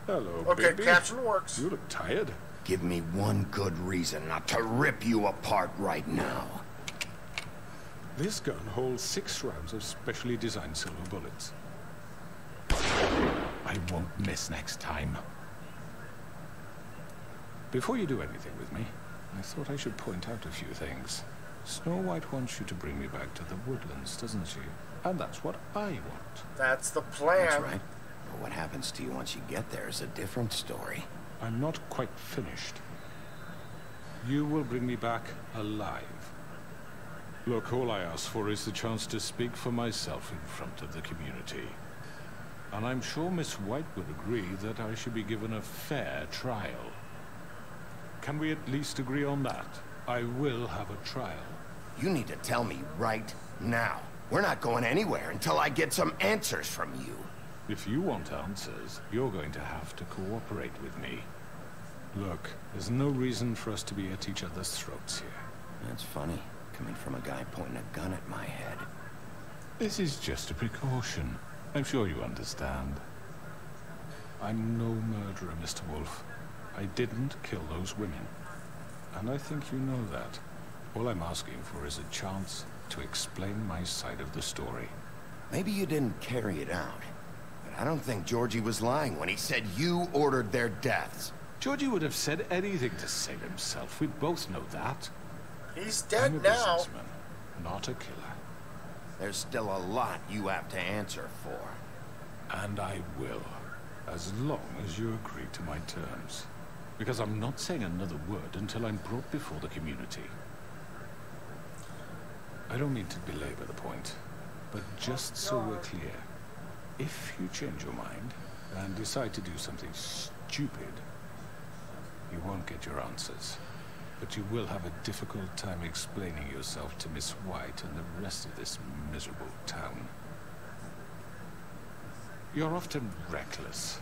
Hello,
okay,
baby.
Caption works.
You look tired.
Give me one good reason not to rip you apart right now.
This gun holds 6 rounds of specially designed silver bullets. I won't miss next time. Before you do anything with me, I thought I should point out a few things. Snow White wants you to bring me back to the woodlands, doesn't she? And that's what I want.
That's the plan.
That's right. But what happens to you once you get there is a different story.
I'm not quite finished. You will bring me back alive. Look, all I ask for is the chance to speak for myself in front of the community. And I'm sure Miss White would agree that I should be given a fair trial. Can we at least agree on that? I will have a trial.
You need to tell me right now. We're not going anywhere until I get some answers from you.
If you want answers, you're going to have to cooperate with me. Look, there's no reason for us to be at each other's throats here.
That's funny, coming from a guy pointing a gun at my head.
This is just a precaution. I'm sure you understand. I'm no murderer, Mr. Wolf. I didn't kill those women. And I think you know that. All I'm asking for is a chance to explain my side of the story.
Maybe you didn't carry it out. But I don't think Georgie was lying when he said you ordered their deaths.
Georgie would have said anything to save himself. We both know that.
He's dead
I'm a
now.
businessman, not a killer.
There's still a lot you have to answer for.
And I will, as long as you agree to my terms. Because I'm not saying another word until I'm brought before the community. I don't mean to belabor the point, but just so we're clear, if you change your mind and decide to do something stupid, you won't get your answers. But you will have a difficult time explaining yourself to Miss White and the rest of this miserable town. You're often reckless,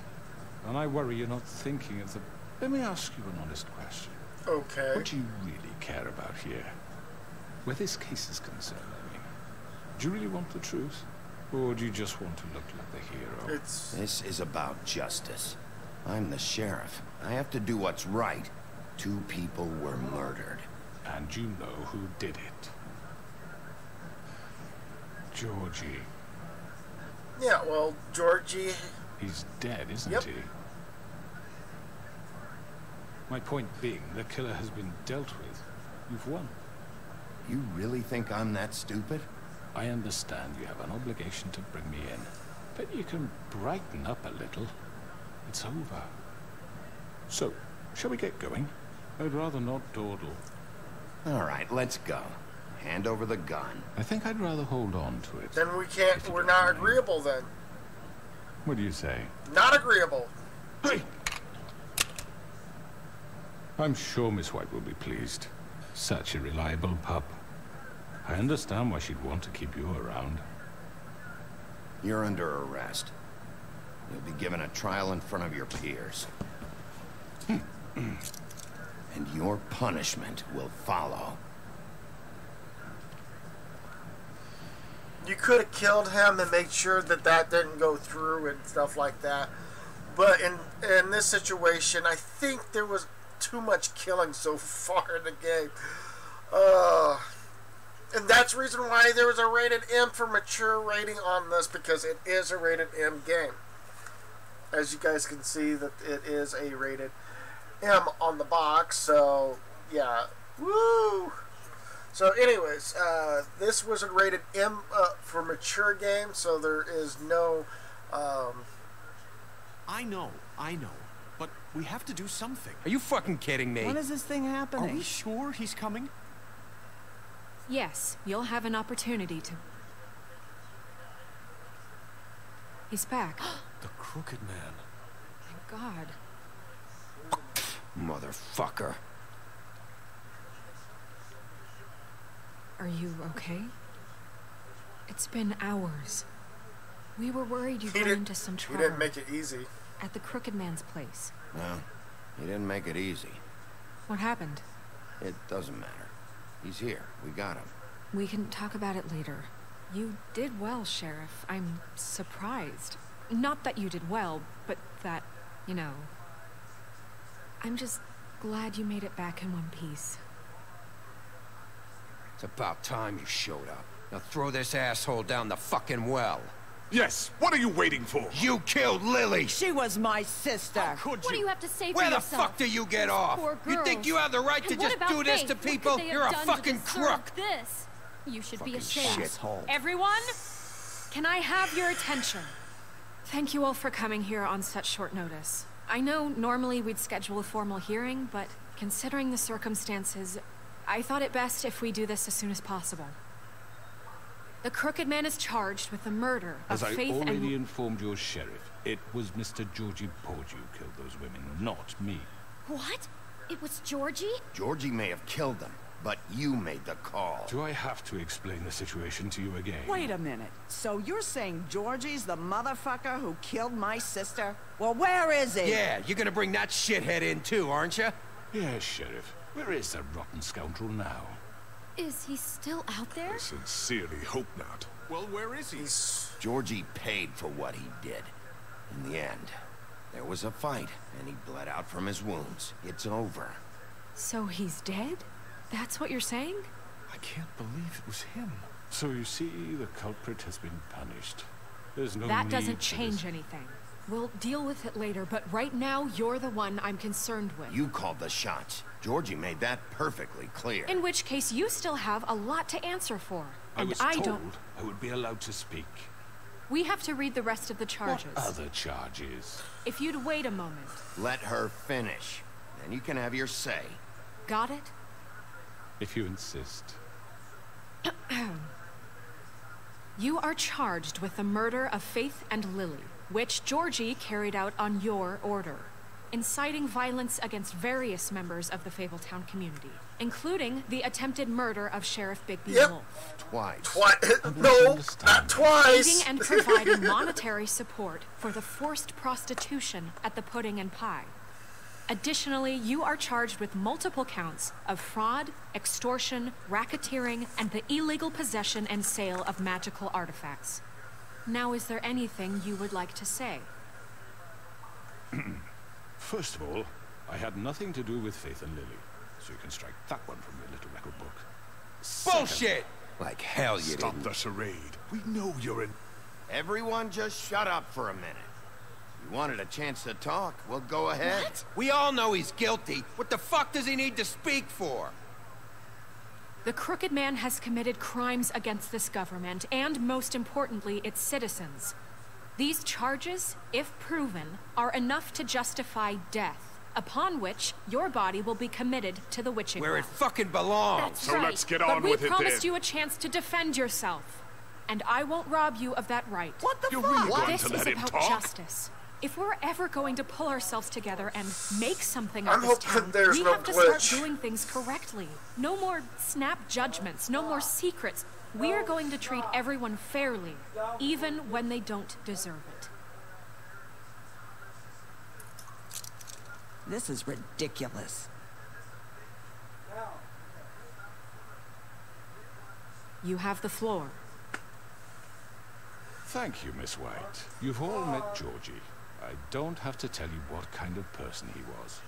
and I worry you're not thinking of the Let me ask you an honest question.
Okay.
What do you really care about here? Where this case is concerned, I mean. Do you really want the truth? Or do you just want to look like the hero?
This is about justice. I'm the sheriff. I have to do what's right. 2 people were murdered.
And you know who did it. Georgie.
Yeah, well, Georgie...
He's dead, isn't
Yep.
he? My point being, the killer has been dealt with. You've won.
You really think I'm that stupid?
I understand you have an obligation to bring me in, but you can brighten up a little. It's over. So, shall we get going? I'd rather not dawdle.
All right, let's go. Hand over the gun.
I think I'd rather hold on to it.
Then we can't... We're not agreeable, then.
What do you say?
Not agreeable.
Hey! I'm sure Miss White will be pleased. Such a reliable pup. I understand why she'd want to keep you around.
You're under arrest. You'll be given a trial in front of your peers. And your punishment will follow.
You could have killed him and made sure that that didn't go through and stuff like that. But in this situation, I think there was too much killing so far in the game. And that's the reason why there was a rated M for mature rating on this, because it is a rated M game. As you guys can see that it is a rated M on the box, so yeah. Woo! So anyways, this was a rated M for mature game, so there is no...
I know. But we have to do something.
Are you fucking kidding me?
When is this thing happening?
Are we sure he's coming?
Yes, you'll have an opportunity to... He's back.
The Crooked Man.
Thank God.
Motherfucker.
Are you okay? It's been hours. We were worried you'd run into some trouble.
He didn't make it easy.
At the Crooked Man's place.
Well, he didn't make it easy.
What happened?
It doesn't matter. He's here. We got him.
We can talk about it later. You did well, Sheriff. I'm surprised. Not that you did well, but that, you know... I'm just glad you made it back in one piece.
It's about time you showed up. Now throw this asshole down the fucking well.
Yes, what are you waiting for?
You killed Lily!
She was my sister.
How could you?
What do you have to say for
Where the
yourself?
fuck do you get off?
Poor
You think you have the right to
And what
just
about
do this
Faith?
to
What could
people?
they have
You're a
done to
fucking
deserve
crook!
This? You should be
Fucking
ashamed.
shithole.
Everyone, can I have your attention? Thank you all for coming here on such short notice. I know normally we'd schedule a formal hearing, but considering the circumstances, I thought it best if we do this as soon as possible. The Crooked Man is charged with the murder of
As I
Faith and...
already informed your sheriff, it was Mr. Georgie Porge who killed those women, not me.
What? It was Georgie?
Georgie may have killed them, but you made the call.
Do I have to explain the situation to you again?
Wait a minute. So you're saying Georgie's the motherfucker who killed my sister? Well, where is he?
Yeah, you're gonna bring that shithead in too, aren't you?
Yes, Sheriff. Where is that rotten scoundrel now?
Is he still out there?
I sincerely hope not.
Well, where is he?
Georgie paid for what he did. In the end, there was a fight, and he bled out from his wounds. It's over.
So he's dead? That's what you're saying?
I can't believe it was him. So you see, the culprit has been punished. There's no
That
need
doesn't
for
change
this.
anything. We'll deal with it later, but right now, you're the one I'm concerned with.
You called the shots. Georgie made that perfectly clear.
In which case, you still have a lot to answer for.
I
And
was
I
told
don't...
I would be allowed to speak.
We have to read the rest of the charges.
What other charges?
If you'd wait a moment.
Let her finish. Then you can have your say.
Got it?
If you insist.
You are charged with the murder of Faith and Lily, which Georgie carried out on your order, inciting violence against various members of the Fabletown community, including the attempted murder of Sheriff Bigby Wolf.
Twice.
No, not twice.
Aiding and providing monetary support for the forced prostitution at the Pudding and Pie. Additionally, you are charged with multiple counts of fraud, extortion, racketeering, and the illegal possession and sale of magical artifacts. Now, is there anything you would like to say?
First of all, I had nothing to do with Faith and Lily, so you can strike that one from your little record book.
Bullshit! Like hell you
Stop
didn't.
the charade. We know you're in...
Everyone just shut up for a minute. You wanted a chance to talk, well, go ahead.
What? We all know he's guilty. What the fuck does he need to speak for?
The Crooked Man has committed crimes against this government, and most importantly, its citizens. These charges, if proven, are enough to justify death, upon which your body will be committed to the witching
Where
well.
it fucking belongs.
That's
so
right.
let's get on with it then.
But we promised you a chance to defend yourself, and I won't rob you of that right.
What the
You're
fuck?
really going
This
to
is
let him
about
talk?
justice. If we're ever going to pull ourselves together and make something
I'm
of this
hoping
town,
there's
we
no
have to start
glitch.
doing things correctly. No more snap judgments, no more secrets. We are going to treat everyone fairly, even when they don't deserve it.
This is ridiculous.
You have the floor.
Thank you, Miss White. You've all met Georgie. I don't have to tell you what kind of person he was.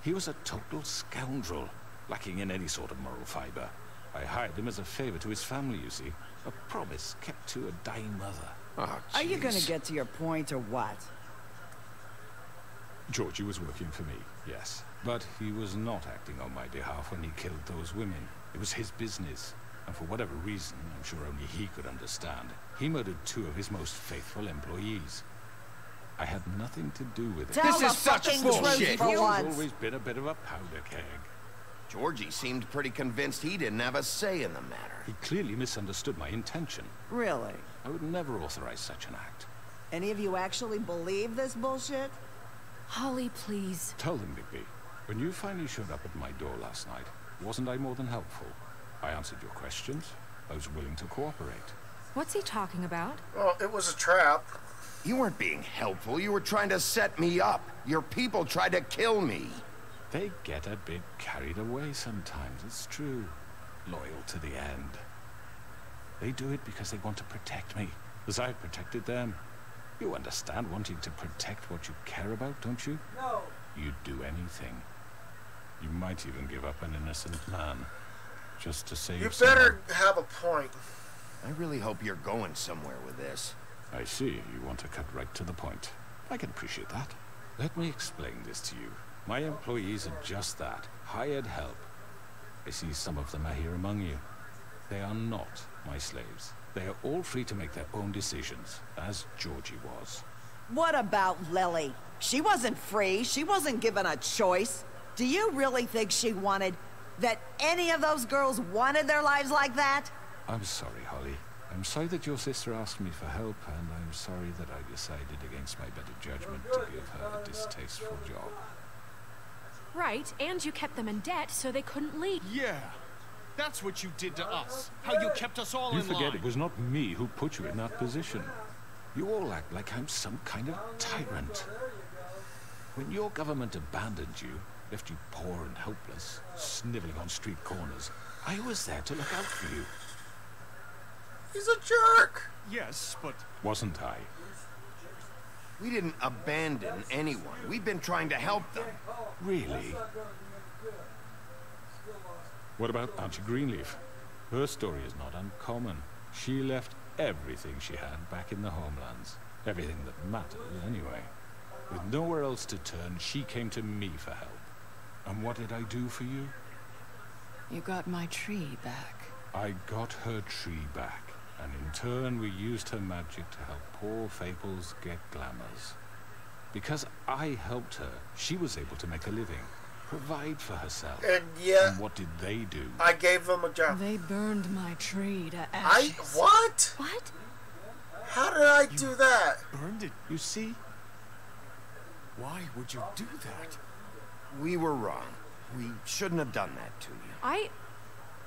He was a total scoundrel, lacking in any sort of moral fiber. I hired him as a favor to his family, you see. A promise kept to a dying mother.
Oh,
Are you gonna get to your point or what?
Georgie was working for me, yes. But he was not acting on my behalf when he killed those women. It was his business. And for whatever reason, I'm sure only he could understand, he murdered 2 of his most faithful employees. I had nothing to do with it.
This is such bullshit.
He's always been a bit of a powder keg.
Georgie seemed pretty convinced he didn't have a say in the matter.
He clearly misunderstood my intention.
Really?
I would never authorize such an act.
Any of you actually believe this bullshit?
Holly, please.
Tell them, Bigby, when you finally showed up at my door last night, wasn't I more than helpful? I answered your questions. I was willing to cooperate.
What's he talking about?
Well, it was a trap.
You weren't being helpful. You were trying to set me up. Your people tried to kill me.
They get a bit carried away sometimes, it's true. Loyal to the end. They do it because they want to protect me, as I've protected them. You understand wanting to protect what you care about, don't you?
No.
You'd do anything. You might even give up an innocent man, just to save
You
someone.
better have a point.
I really hope you're going somewhere with this.
I see. You want to cut right to the point. I can appreciate that. Let me explain this to you. My employees are just that. Hired help. I see some of them are here among you. They are not my slaves. They are all free to make their own decisions, as Georgie was.
What about Lily? She wasn't free. She wasn't given a choice. Do you really think she wanted... that any of those girls wanted their lives like that?
I'm sorry, Holly. I'm sorry that your sister asked me for help, and I'm sorry that I decided against my better judgment to give her a distasteful job.
Right, and you kept them in debt so they couldn't leave.
Yeah. That's what you did to us. How you kept us all
You
in line.
forget it was not me who put you in that position. You all act like I'm some kind of tyrant. When your government abandoned you, left you poor and helpless, sniveling on street corners, I was there to look out for you.
He's a jerk.
Yes, but...
Wasn't I?
We didn't abandon anyone. We've been trying to help them.
Really? What about Auntie Greenleaf? Her story is not uncommon. She left everything she had back in the homelands. Everything that mattered, anyway. With nowhere else to turn, she came to me for help. And what did I do for you?
You got my tree back.
I got her tree back. And in turn, we used her magic to help poor Fables get glamours. Because I helped her, she was able to make a living, provide for herself.
And yet...
And what did they do?
I gave them a job.
They burned my tree to ashes.
What?
What?
How did I do that?
Burned it, you see? Why would you do that?
We were wrong. We shouldn't have done that to you.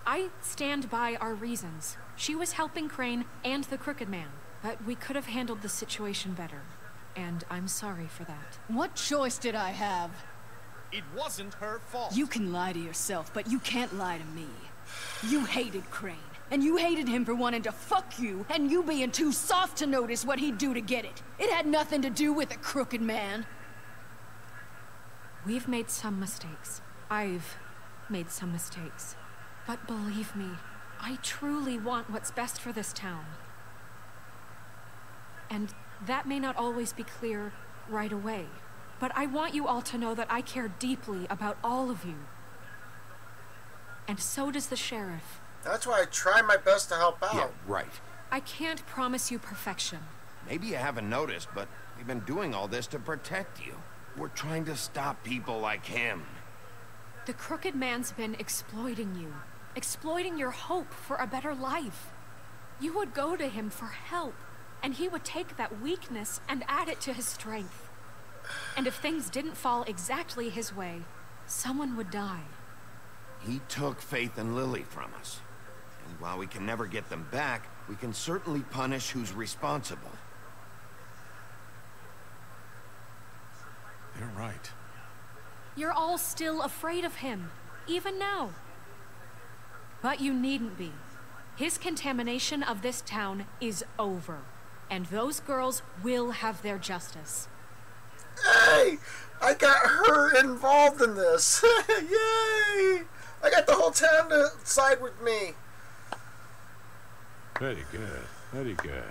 I stand by our reasons. She was helping Crane and the Crooked Man, but we could have handled the situation better. And I'm sorry for that.
What choice did I have?
It wasn't her fault.
You can lie to yourself, but you can't lie to me. You hated Crane, and you hated him for wanting to fuck you, and you being too soft to notice what he'd do to get it. It had nothing to do with a crooked man.
We've made some mistakes. I've made some mistakes. But believe me, I truly want what's best for this town. And that may not always be clear right away. But I want you all to know that I care deeply about all of you. And so does the sheriff.
That's why I try my best to help out.
Yeah, right.
I can't promise you perfection.
Maybe you haven't noticed, but we've been doing all this to protect you. We're trying to stop people like him.
The crooked man's been exploiting you. Exploiting your hope for a better life. You would go to him for help, and he would take that weakness and add it to his strength. And if things didn't fall exactly his way, someone would die.
He took Faith and Lily from us. And while we can never get them back, we can certainly punish who's responsible.
They're right.
You're all still afraid of him, even now. But you needn't be. His contamination of this town is over. And those girls will have their justice.
Hey! I got her involved in this. Yay! I got the whole town to side with me.
Very good, very good.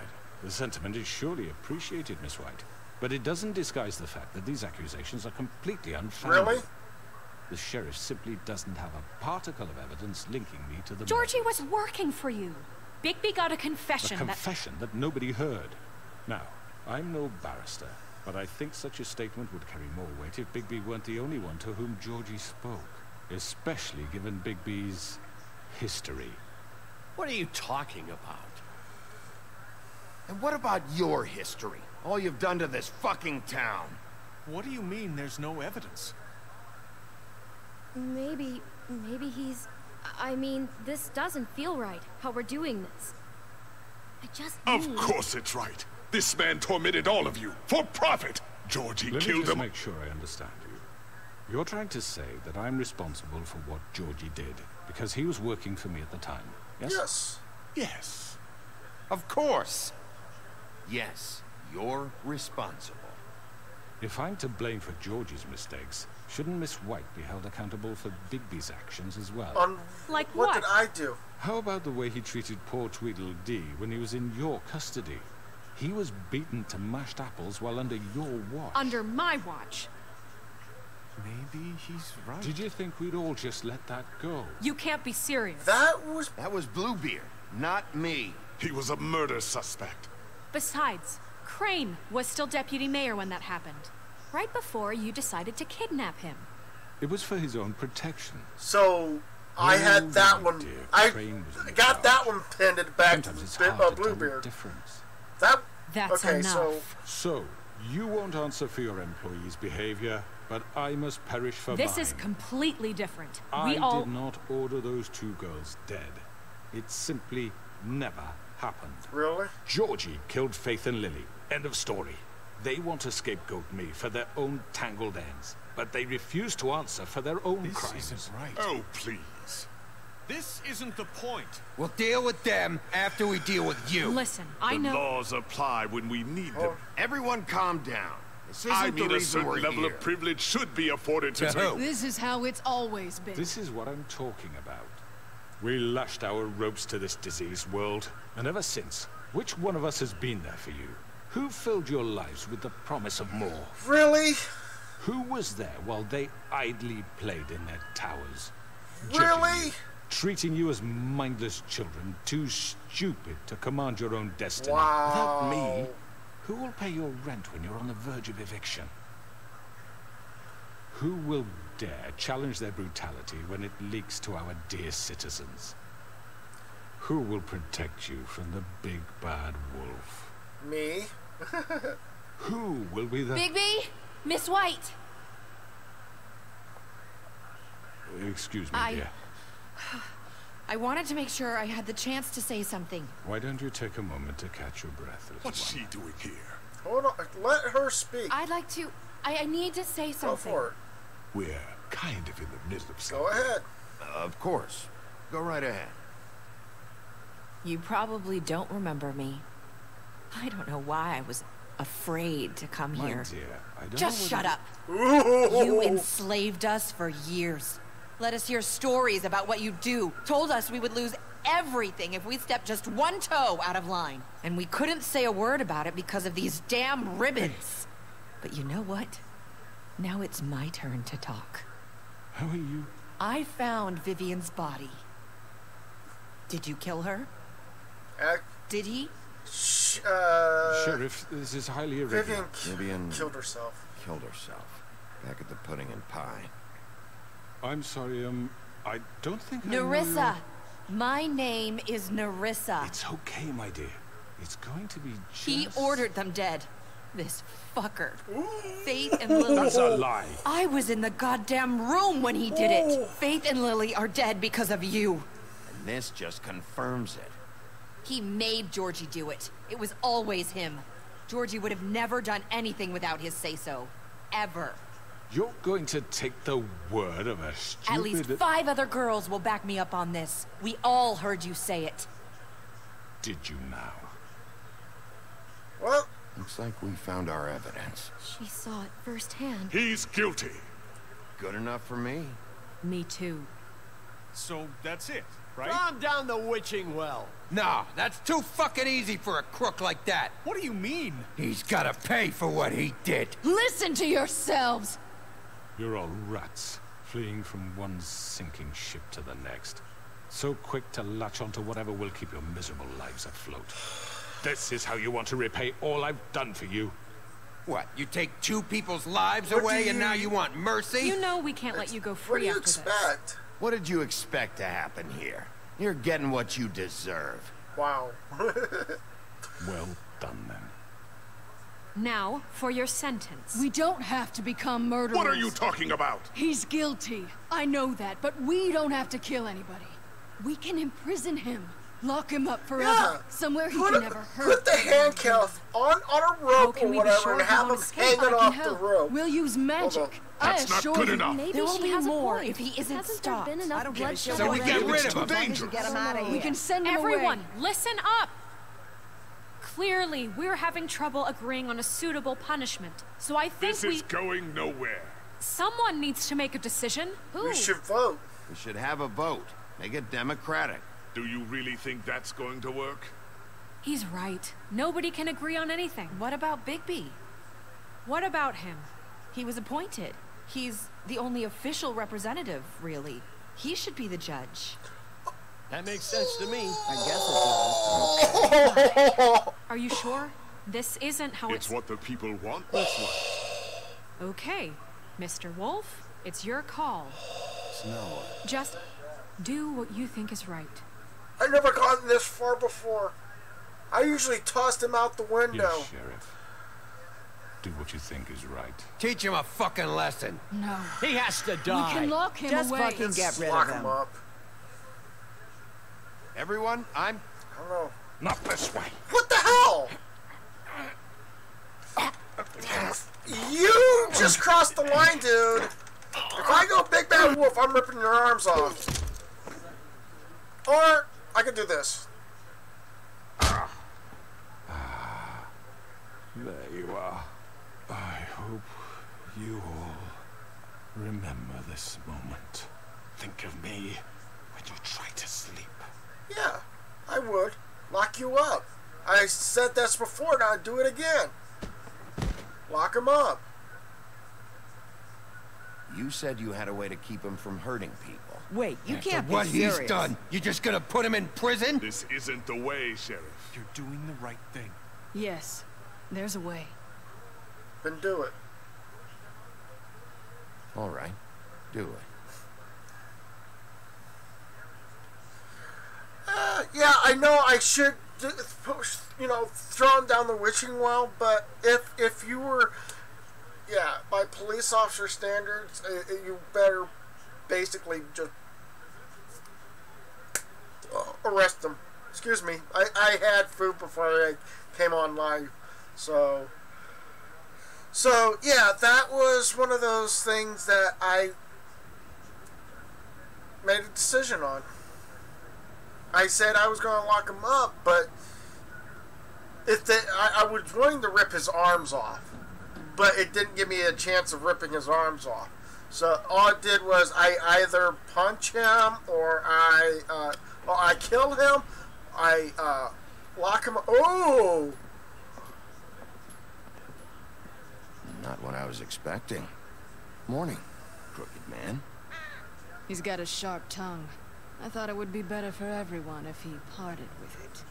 The sentiment is surely appreciated, Miss White. But it doesn't disguise the fact that these accusations are completely unfounded.
Really?
The sheriff simply doesn't have a particle of evidence linking me to the
Georgie
murder.
was working for you. Bigby got a confession.
A confession that nobody heard. Now, I'm no barrister, but I think such a statement would carry more weight if Bigby weren't the only one to whom Georgie spoke. Especially given Bigby's history.
What are you talking about?
And what about your history? All you've done to this fucking town.
What do you mean there's no evidence?
Maybe he's... I mean, this doesn't feel right, how we're doing this. I just
Of course it's right. This man tormented all of you, for profit. Georgie
Let me
killed
just
him.
make sure I understand you. You're trying to say that I'm responsible for what Georgie did, because he was working for me at the time, yes?
Yes.
Yes.
Of course. Yes, you're responsible.
If I'm to blame for Georgie's mistakes, shouldn't Miss White be held accountable for Bigby's actions as well?
Like
what did I do?
How about the way he treated poor Tweedledee when he was in your custody? He was beaten to mashed apples while under your watch.
Under my watch.
Maybe he's right. Did you think we'd all just let that go?
You can't be serious.
That was Bluebeard, not me.
He was a murder suspect.
Besides, Crane was still deputy mayor when that happened. Right before you decided to kidnap him.
It was for his own protection.
So, I had that one. I got that one pinned back
Sometimes it's
to
hard to tell the
Bluebeard.
difference.
That's
okay,
enough.
So, you won't answer for your employees' behavior, but I must perish for
This
mine.
is completely different.
I did not order those two girls dead. It simply never happened.
Really?
Georgie killed Faith and Lily. End of story. They want to scapegoat me for their own tangled ends, but they refuse to answer for their own crimes.
Isn't right. Oh, please.
This isn't the point.
We'll deal with them after we deal with you.
Listen, I know...
The laws apply when we need them.
Everyone calm down. This isn't
I
the
mean, a
reason
certain
we're
level
here.
of privilege should be afforded to
who?
This is how it's always been.
This is what I'm talking about. We lashed our ropes to this diseased world, and ever since, which one of us has been there for you? Who filled your lives with the promise of more?
Really?
Who was there while they idly played in their towers?
Really?
Treating you as mindless children, too stupid to command your own destiny.
Wow.
Without me, who will pay your rent when you're on the verge of eviction? Who will dare challenge their brutality when it leaks to our dear citizens? Who will protect you from the big bad wolf?
Me?
Who will be the...
Bigby? Miss White!
Excuse me, dear.
I wanted to make sure I had the chance to say something.
Why don't you take a moment to catch your breath, little
What's
one?
she doing here?
Hold on. Let her speak.
I'd like to... I need to say
Go
something.
for it.
We're kind of in the middle of something.
Go ahead.
Of course. Go right ahead.
You probably don't remember me. I don't know why I was afraid to come
My
here.
dear, I don't
Just
know
shut
whether-
up. You enslaved us for years. Let us hear stories about what you do. Told us we would lose everything if we stepped just one toe out of line. And we couldn't say a word about it because of these damn ribbons. But you know what? Now it's my turn to talk.
How are you?
I found Vivian's body. Did you kill her? Did he?
Sheriff, this is highly irregular.
Vivian
killed herself.
Killed herself. Back at the pudding and pie.
I'm sorry, I don't think I know
Nerissa. My name is Nerissa.
It's okay, my dear. It's going to be just...
He ordered them dead. This fucker. Faith and Lily.
That's a lie.
I was in the goddamn room when he did it. Faith and Lily are dead because of you.
And this just confirms it.
He made Georgie do it. It was always him. Georgie would have never done anything without his say-so. Ever.
You're going to take the word of a stupid...
At least 5 other girls will back me up on this. We all heard you say it.
Did you now?
Well,
looks like we found our evidence.
She saw it firsthand.
He's guilty.
Good enough for me.
Me too.
So that's it, right?
Calm down the witching well. No, that's too fucking easy for a crook like that.
What do you mean?
He's gotta pay for what he did.
Listen to yourselves!
You're all rats, fleeing from one sinking ship to the next. So quick to latch onto whatever will keep your miserable lives afloat. This is how you want to repay all I've done for you?
What, you take 2 people's lives
What
away
do
and
you-
now you want mercy?
You know we can't let you go
what do
free
you
after this.
expect?
What did you expect to happen here? You're getting what you deserve.
Wow.
Well done, then.
Now, for your sentence.
We don't have to become murderers.
What are you talking about?
He's guilty. I know that, but we don't have to kill anybody. We can imprison him. Lock him up forever.
Yeah.
Somewhere he
Put
can
a-
never hurt.
Put the handcuffs on a rope
can
or
we be
whatever
sure
and
he
have
won't
him
escape?
hanging
I can
off the
help.
rope.
We'll use magic. I
That's not
assure
good
you.
enough.
Maybe
There will
she
be
has a
more
point.
if he isn't
Hasn't
stopped.
there been enough bloodshed
So we
already?
get rid of
It's too
him.
dangerous.
Get him out of here.
We can send him
Everyone,
away.
listen up! Clearly, we're having trouble agreeing on a suitable punishment. So I think
This is going nowhere.
someone needs to make a decision. Who?
We should vote.
We should have a vote. Make it democratic.
Do you really think that's going to work?
He's right. Nobody can agree on anything.
What about Bigby?
What about him?
He was appointed. He's the only official representative, really. He should be the judge.
That makes sense to me.
I guess it does.
Are you sure? This isn't how
It's what the people want.
Okay, Mr. Wolf, it's your call.
Snow.
Just do what you think is right.
I never gotten this far before. I usually tossed him out the window.
Yes, Sheriff. Do what you think is right.
Teach him a fucking lesson.
No.
He has to
We
die.
can lock him
Just
away.
fucking get rid
Lock
of
him
him.
up.
Everyone,
I don't know.
Not this way.
What the hell? You just crossed the line, dude. If I go Big Bad Wolf, I'm ripping your arms off. Or I could do this.
There you are. I hope you all remember this moment. Think of me when you try to sleep.
Yeah, I would. Lock you up. I said this before, now I'd do it again. Lock him up.
you said you had a way to keep him from hurting people.
Wait, you can't be
What
serious.
he's done, you just gonna put him in prison?
This isn't the way, Sheriff.
You're doing the right thing.
Yes, there's a way.
Then do it.
All right, do it.
Yeah, I know I should, you know, throw him down the witching well, but if you were, yeah, by police officer standards, you better basically just arrest him. Excuse me, I had food before I came on live, so So, yeah, that was one of those things that I made a decision on. I said I was going to lock him up, but if I was willing to rip his arms off, but it didn't give me a chance of ripping his arms off. So all it did was I either punch him or I kill him. I lock him. Oh.
Not what I was expecting. Morning, crooked man.
He's got a sharp tongue. I thought it would be better for everyone if he parted with it.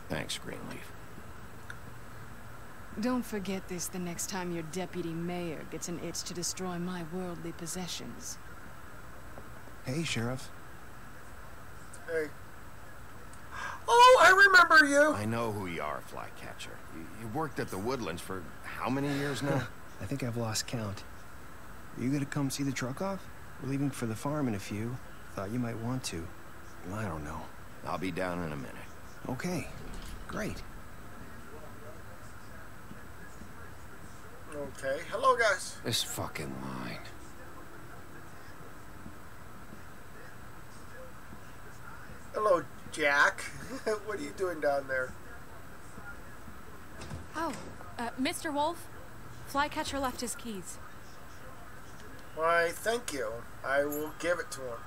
Thanks, Greenleaf.
Don't forget this the next time your deputy mayor gets an itch to destroy my worldly possessions.
Hey, Sheriff.
Hey. Oh, I remember you.
I know who you are, Flycatcher. You worked at the Woodlands for how many years now?
I think I've lost count. Are you gonna come see the truck off? We're leaving for the farm in a few. Thought you might want to. I don't know.
I'll be down in a minute.
Okay. Great.
Okay. Hello, guys.
This fucking line.
Hello, Jack. What are you doing down there?
Oh, Mr. Wolf, Flycatcher left his keys.
Why, thank you. I will give it to him.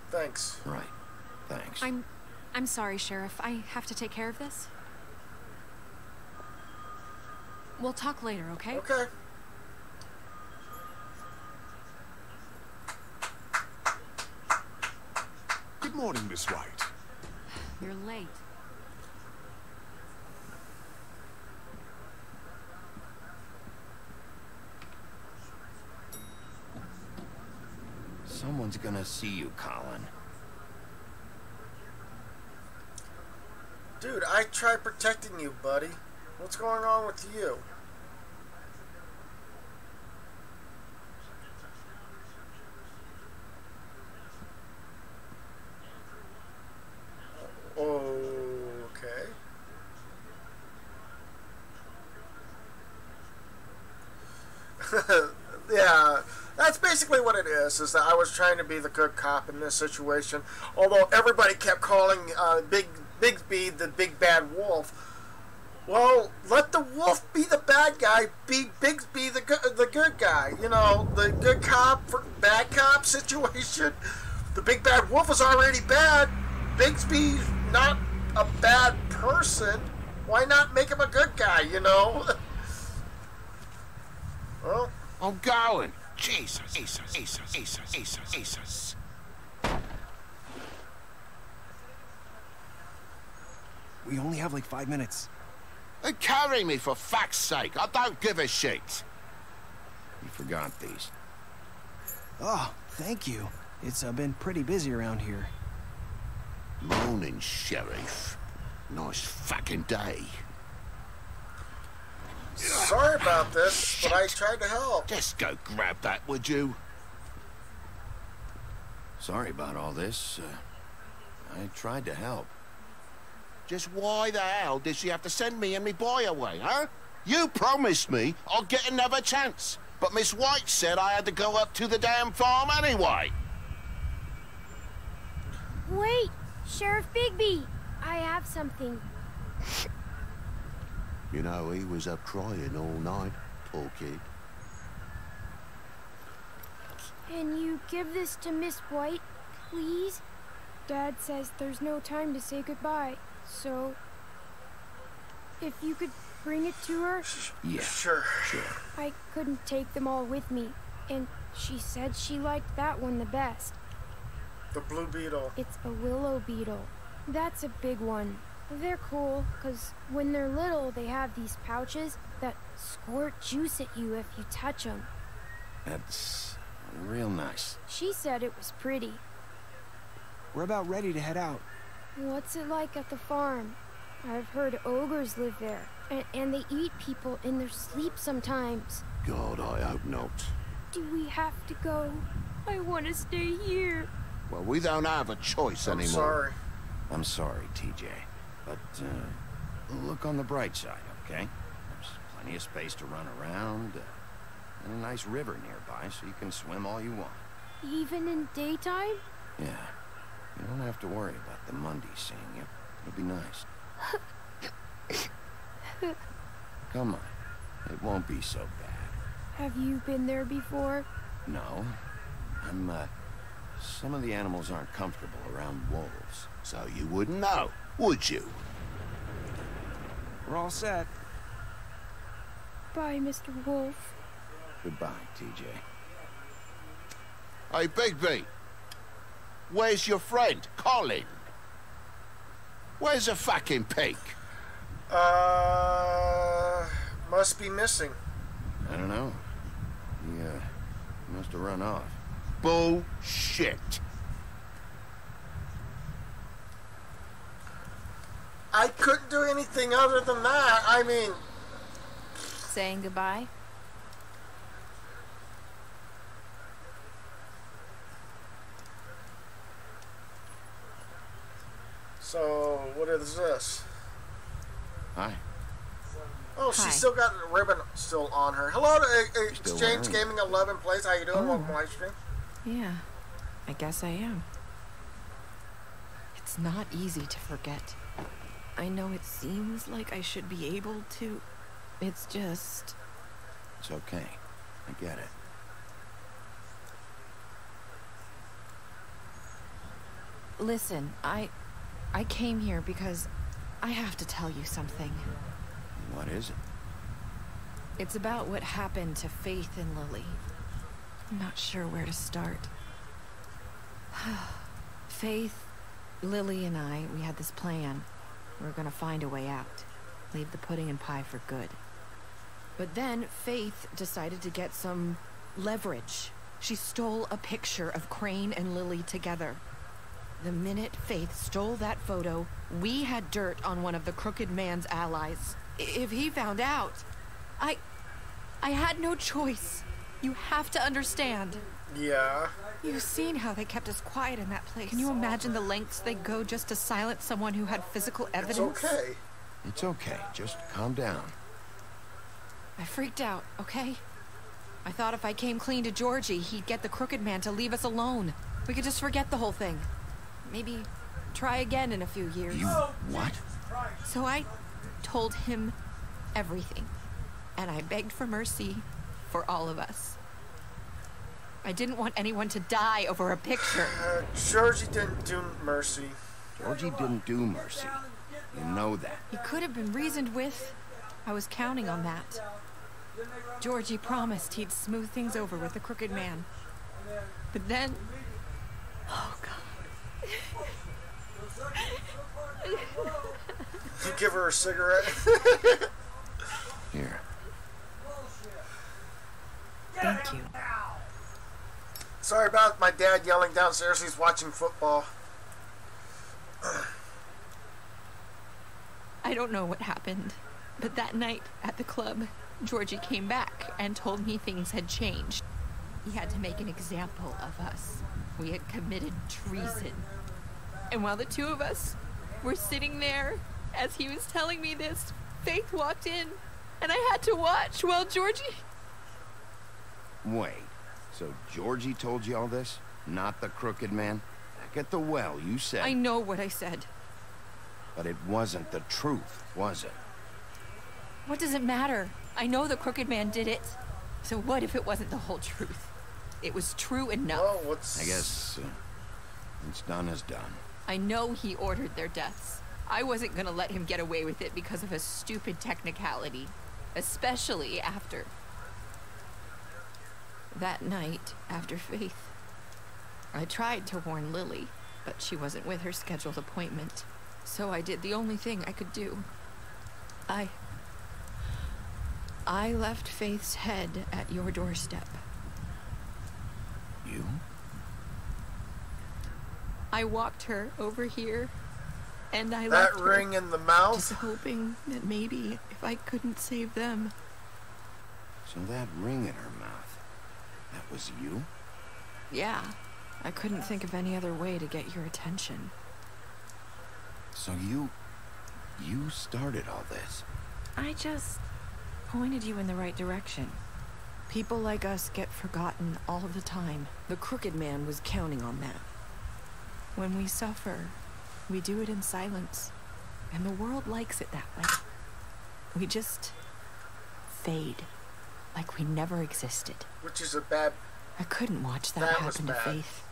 Thanks.
Right. Thanks.
I'm sorry, Sheriff. I have to take care of this. We'll talk later, okay?
Okay.
Good morning, Miss White.
You're late.
Someone's gonna see you, Colin.
Dude, I tried protecting you, buddy. What's going on with you? Okay. Yeah, that's basically what it is that I was trying to be the good cop in this situation. Although everybody kept calling Bigsby the big bad wolf. Well, let the wolf be the bad guy, be Bigsby the good guy. You know, the good cop for bad cop situation. The big bad wolf is already bad. Bigsby's not a bad person. Why not make him a good guy, you know? Well,
I'm going. Jesus.
We only have like 5 minutes.
They carry me for fuck's sake. I don't give a shit.
You forgot these.
Oh, thank you. It's been pretty busy around here.
Morning, Sheriff. Nice fucking day.
sorry about this, but I tried to help.
Just go grab that, would you?
Sorry about all this. I tried to help.
Just why the hell did she have to send me and me boy away, huh? You promised me I'd get another chance, but Miss White said I had to go up to the damn farm anyway.
Wait, Sheriff Bigby, I have something.
You know, he was up crying all night, poor kid.
Can you give this to Miss White, please? Dad says there's no time to say goodbye, so if you could bring it to her?
Yeah,
sure.
I couldn't take them all with me, and she said she liked that one the best.
The blue beetle.
It's a willow beetle. That's a big one. They're cool, because when they're little, they have these pouches that squirt juice at you if you touch them.
That's real nice.
She said it was pretty.
We're about ready to head out.
What's it like at the farm? I've heard ogres live there, and they eat people in their sleep sometimes.
God, I hope not.
Do we have to go? I want to stay here.
Well, we don't have a choice anymore.
I'm sorry, TJ. But, look on the bright side, okay? There's Plenty of space to run around, and a nice river nearby so you can swim all you want.
Even in daytime?
Yeah. You don't have to worry about the Monday seeing you. It'll be nice. Come on. It won't be so bad.
Have you been there before?
No. Some of the animals aren't comfortable around wolves.
So you wouldn't know, would you?
We're all set.
Bye, Mr. Wolf.
Goodbye, TJ.
Hey, Bigby. Where's your friend, Colin? Where's the fucking pig?
Must be missing.
I don't know. He, must have run off.
Bullshit.
I couldn't do anything other than that. I mean...
Saying goodbye?
So, what is this?
Hi.
Oh,
Hi.
she's still got the ribbon still on her. Hello to
Still
Exchange
wearing
Gaming 11 Plays. How you doing?
Oh.
Welcome, live stream.
Yeah, I guess I am. It's not easy to forget. I know it seems like I should be able to. It's just...
It's okay. I get it.
Listen, I came here because I have to tell you something.
What is it?
It's about what happened to Faith and Lily. I'm not sure where to start. Faith, Lily, and I, we had this plan. We were gonna find a way out. Leave the pudding and pie for good. But then Faith decided to get some leverage. She stole a picture of Crane and Lily together. The minute Faith stole that photo, we had dirt on one of the Crooked Man's allies. If he found out, I had no choice. You have to understand.
Yeah.
You've seen how they kept us quiet in that place. Can you imagine the lengths they go just to silence someone who had physical evidence?
It's okay.
It's okay. Just calm down.
I freaked out, okay? I thought if I came clean to Georgie, he'd get the Crooked Man to leave us alone. We could just forget the whole thing. Maybe try again in a few years.
You what?
So I told him everything. And I begged for mercy for all of us. I didn't want anyone to die over a picture.
Georgie didn't do mercy.
Georgie didn't do mercy. You know that.
He could have been reasoned with. I was counting on that. Georgie promised he'd smooth things over with the Crooked Man. But then... Oh, God.
You give her a cigarette?
Here.
Thank you.
Sorry about my dad yelling downstairs. He's watching football.
I don't know what happened, but that night at the club, Georgie came back and told me things had changed. He had to make an example of us. We had committed treason. And while the two of us were sitting there, as he was telling me this, Faith walked in, and I had to watch while Georgie...
Wait. So Georgie told you all this? Not the Crooked Man? Back at the well, you said...
I know what I said.
But it wasn't the truth, was it?
What does it matter? I know the Crooked Man did it. So what if it wasn't the whole truth? It was true enough.
Well,
I guess what's done is done.
I know he ordered their deaths. I wasn't gonna let him get away with it because of a stupid technicality. Especially after... that night, after Faith. I tried to warn Lily, but she wasn't with her scheduled appointment. So I did the only thing I could do. I left Faith's head at your doorstep.
You?
I walked her over here, and I
that
left
ring
her,
in the mouth?
just hoping that maybe if I couldn't save them.
So that ring in her mouth, that was you?
Yeah, I couldn't think of any other way to get your attention.
So you started all this?
I just pointed you in the right direction. People like us get forgotten all the time. The Crooked Man was counting on that. When we suffer, we do it in silence. And the world likes it that way. We just fade. Like we never existed.
Which is a bad...
I couldn't watch that happen to Faith.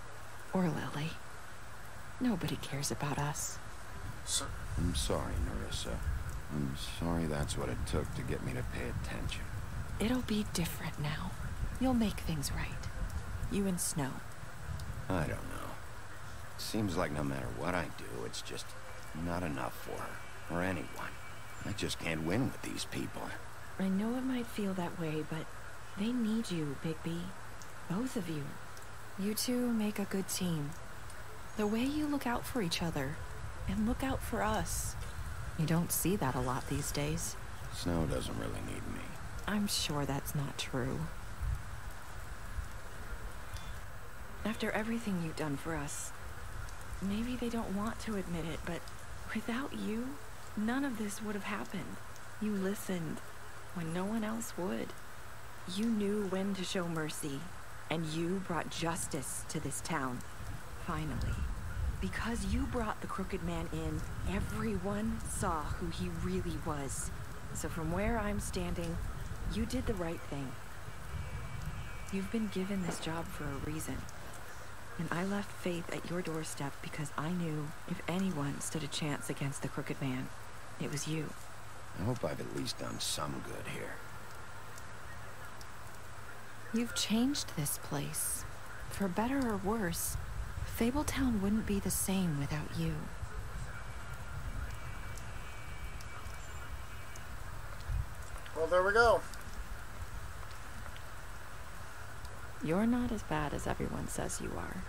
Or Lily. Nobody cares about us.
I'm sorry, Nerissa. I'm sorry that's what it took to get me to pay attention.
It'll be different now. You'll make things right. You and Snow.
I don't know. Seems like no matter what I do, it's just not enough for her, or anyone. I just can't win with these people.
I know it might feel that way, but they need you, Bigby. Both of you. You two make a good team. The way you look out for each other, and look out for us. You don't see that a lot these days.
Snow doesn't really need me.
I'm sure that's not true. After everything you've done for us, maybe they don't want to admit it, but without you, none of this would have happened. You listened when no one else would. You knew when to show mercy, and you brought justice to this town. Finally. Because you brought the Crooked Man in, everyone saw who he really was. So from where I'm standing, you did the right thing. You've been given this job for a reason. And I left Faith at your doorstep because I knew if anyone stood a chance against the Crooked Man, it was you.
I hope I've at least done some good here.
You've changed this place. For better or worse, Fabletown wouldn't be the same without you.
Well, there we go.
You're not as bad as everyone says you are.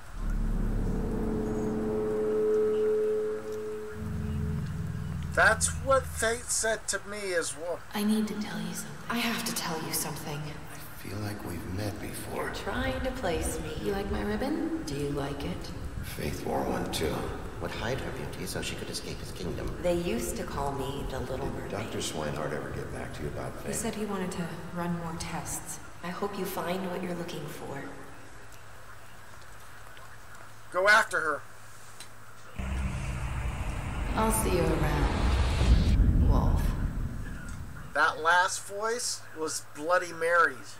That's what Fate said to me as well.
I need to tell you something. I have to tell you something.
I feel like we've met before.
You're trying to place me. You like my ribbon? Do you like it?
Faith wore one too.
Would hide her beauty so she could escape his kingdom.
They used to call me the Little Mermaid.
Dr. Swinehart ever get back to you about Faith?
He said he wanted to run more tests.
I hope you find what you're looking for.
Go after her.
I'll see you around, Wolf.
That last voice was Bloody Mary's.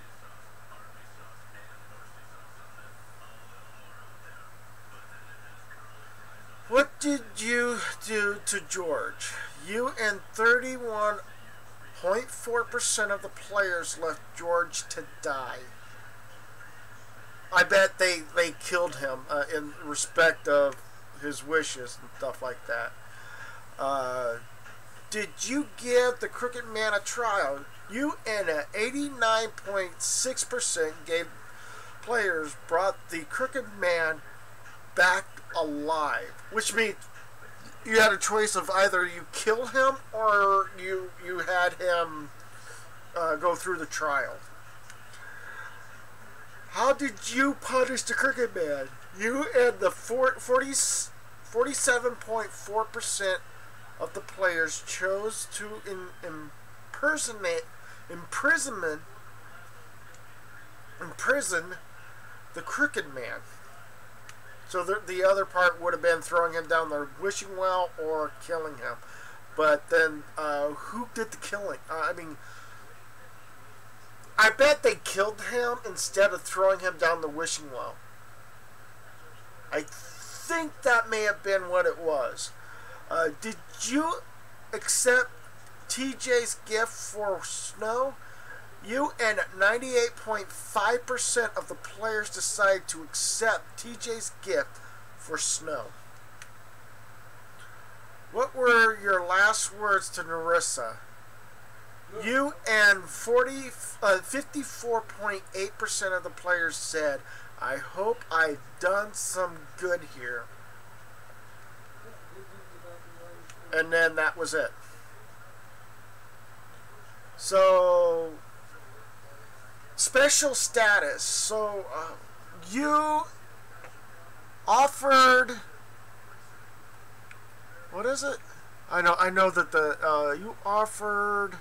What did you do to George? You and 31.4% of the players left George to die. I bet they killed him in respect of his wishes and stuff like that. Did you give the Crooked Man a trial? You and 89.6% gave players brought the Crooked Man back alive, which means you had a choice of either you kill him or you had him go through the trial. How did you punish the Crooked Man? You and the 47.4% of the players chose to imprison the Crooked Man. So the other part would have been throwing him down the wishing well or killing him. But then, who did the killing? I mean, I bet they killed him instead of throwing him down the wishing well. I think that may have been what it was. Did you accept TJ's gift for Snow? You and 98.5% of the players decided to accept TJ's gift for Snow. What were your last words to Nerissa? You and 54.8% of the players said, I hope I've done some good here. And then that was it. So, special status. So, you offered... What is it? I know that you offered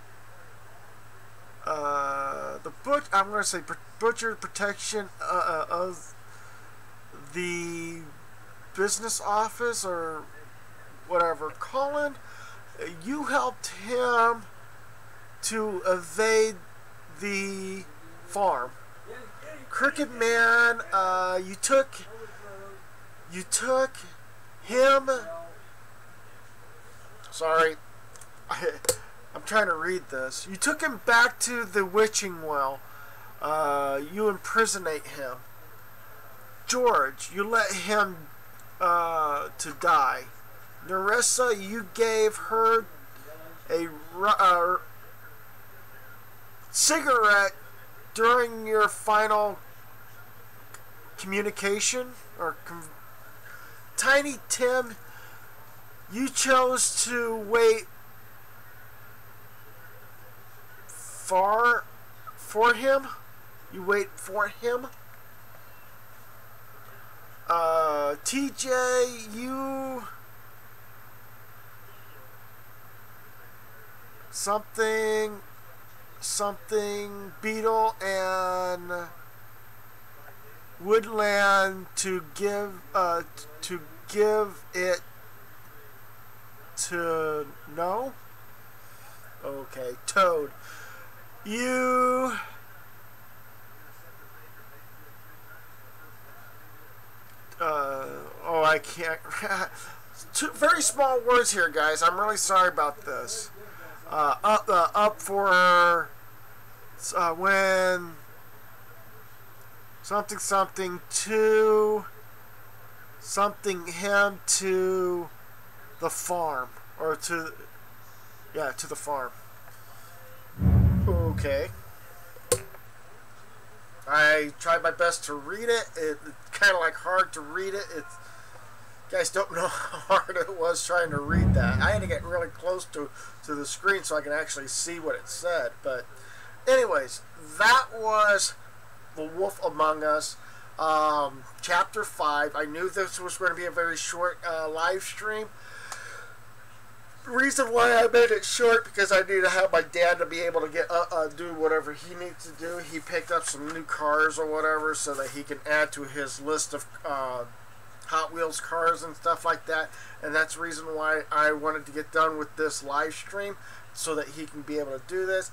I'm going to say butcher protection of the business office or whatever. Colin, you helped him to evade the farm. Crooked Man, you took him. Sorry, I'm trying to read this. You took him back to the witching well. You imprisonate him. George, you let him to die. Nerissa, you gave her a cigarette during your final communication. Tiny Tim, you chose to wait for him. You wait for him. TJ, you something Beetle and Woodland to give it to no. Okay, Toad, you oh, I can't. Two very small words here, guys. I'm really sorry about this. Up for when something to him to the farm, or to the farm. Okay. I tried my best to read it. It's kind of like hard to read it. You guys don't know how hard it was trying to read that. I had to get really close to the screen so I can actually see what it said. But anyways, that was The Wolf Among Us, Chapter 5. I knew this was going to be a very short live stream. The reason why I made it short, because I need to have my dad to be able to get do whatever he needs to do. He picked up some new cars or whatever so that he can add to his list of Hot Wheels cars and stuff like that. And that's the reason why I wanted to get done with this live stream, so that he can be able to do this.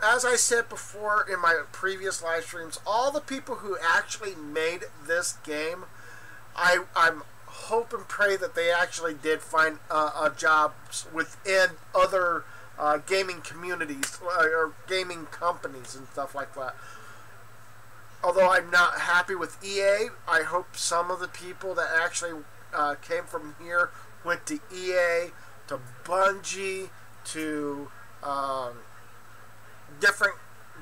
As I said before in my previous live streams, all the people who actually made this game, I'm hope and pray that they actually did find a job within other gaming communities or gaming companies and stuff like that. Although I'm not happy with EA, I hope some of the people that actually came from here went to EA, to Bungie, to different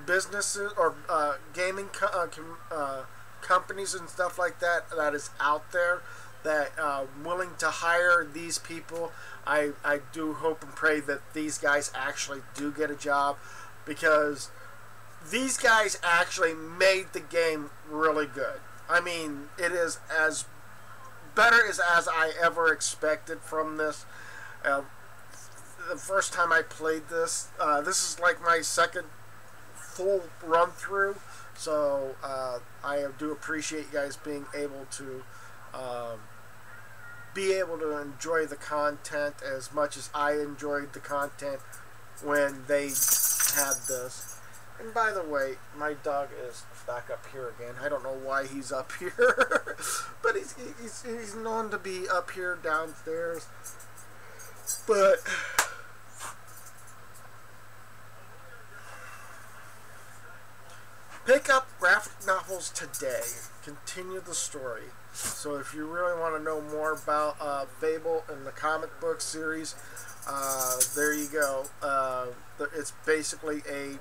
businesses or gaming companies and stuff like that is out there, that willing to hire these people. I do hope and pray that these guys actually do get a job, because these guys actually made the game really good. I mean, it is as better as I ever expected from this. The first time I played this, this is like my second full run through, so I do appreciate you guys being able to enjoy the content as much as I enjoyed the content when they had this. And by the way, my dog is back up here again. I don't know why he's up here, but he's known to be up here downstairs. But pick up graphic novels today. Continue the story. So if you really want to know more about Fable and the comic book series, there you go. It's basically a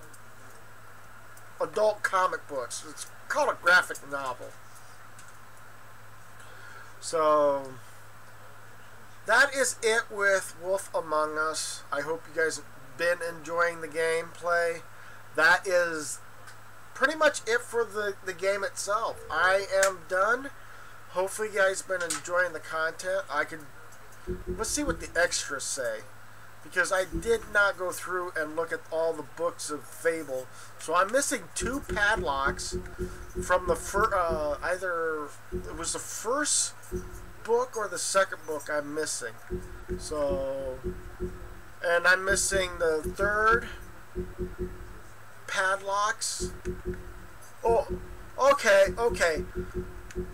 adult comic books. It's called a graphic novel. So that is it with Wolf Among Us. I hope you guys have been enjoying the gameplay. That is pretty much it for the game itself. I am done. Hopefully you guys have been enjoying the content. Let's see what the extras say. because I did not go through and look at all the books of Fable. So I'm missing 2 padlocks from the either it was the first book or the second book I'm missing. So, and I'm missing the 3rd padlocks. Oh, okay.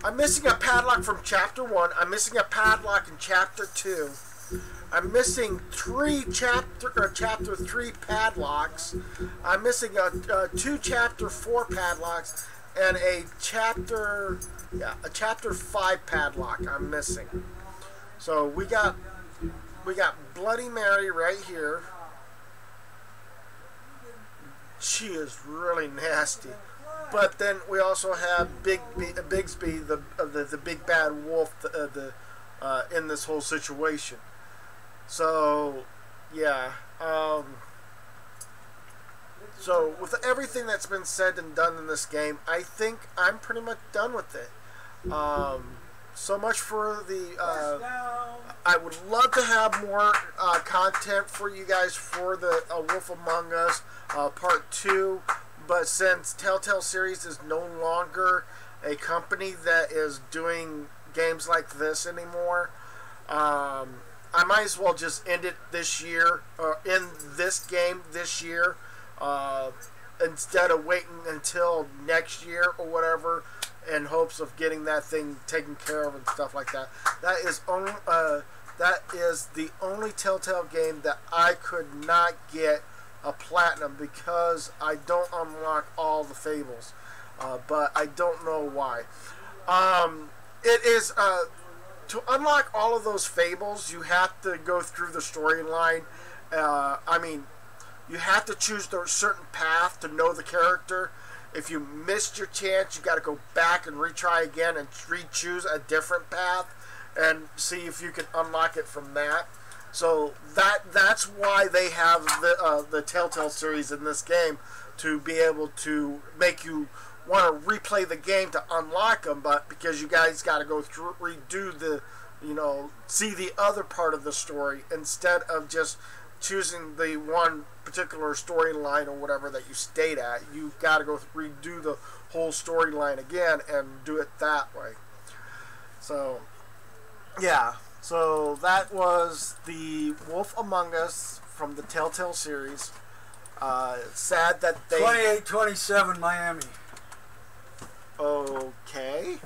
I'm missing a padlock from chapter 1. I'm missing a padlock in chapter 2. I'm missing 3 chapter 3 padlocks. I'm missing 2 chapter 4 padlocks and a chapter 5 padlock I'm missing. So we got Bloody Mary right here. She is really nasty. But then we also have Bigsby, the big bad wolf, in this whole situation. So, yeah. So with everything that's been said and done in this game, I think I'm pretty much done with it. So much for the. I would love to have more content for you guys for the Wolf Among Us Part 2. But since Telltale Series is no longer a company that is doing games like this anymore, I might as well just end it this year, or end this game this year, instead of waiting until next year or whatever, in hopes of getting that thing taken care of and stuff like that. That is the only Telltale game that I could not get a platinum because I don't unlock all the Fables, but I don't know why. It is to unlock all of those Fables, you have to go through the storyline. I mean, you have to choose a certain path to know the character. If you missed your chance, you got to go back and retry again and re-choose a different path and see if you can unlock it from that. So that's why they have the Telltale series in this game, to be able to make you want to replay the game to unlock them, but because you guys got to go through, redo the, see the other part of the story instead of just choosing the one particular storyline or whatever that you stayed at. You've got to go redo the whole storyline again and do it that way. So, yeah. So that was the Wolf Among Us from the Telltale series. Sad that they...
2827 Miami.
Okay.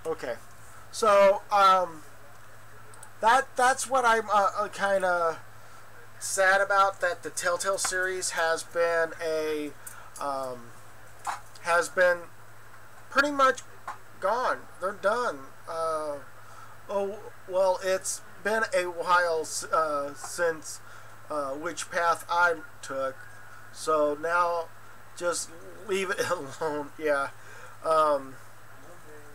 Okay. So, that's what I'm kind of sad about, that the Telltale series has been pretty much gone. They're done. Well, it's been a while since which path I took, so now just leave it alone. Yeah.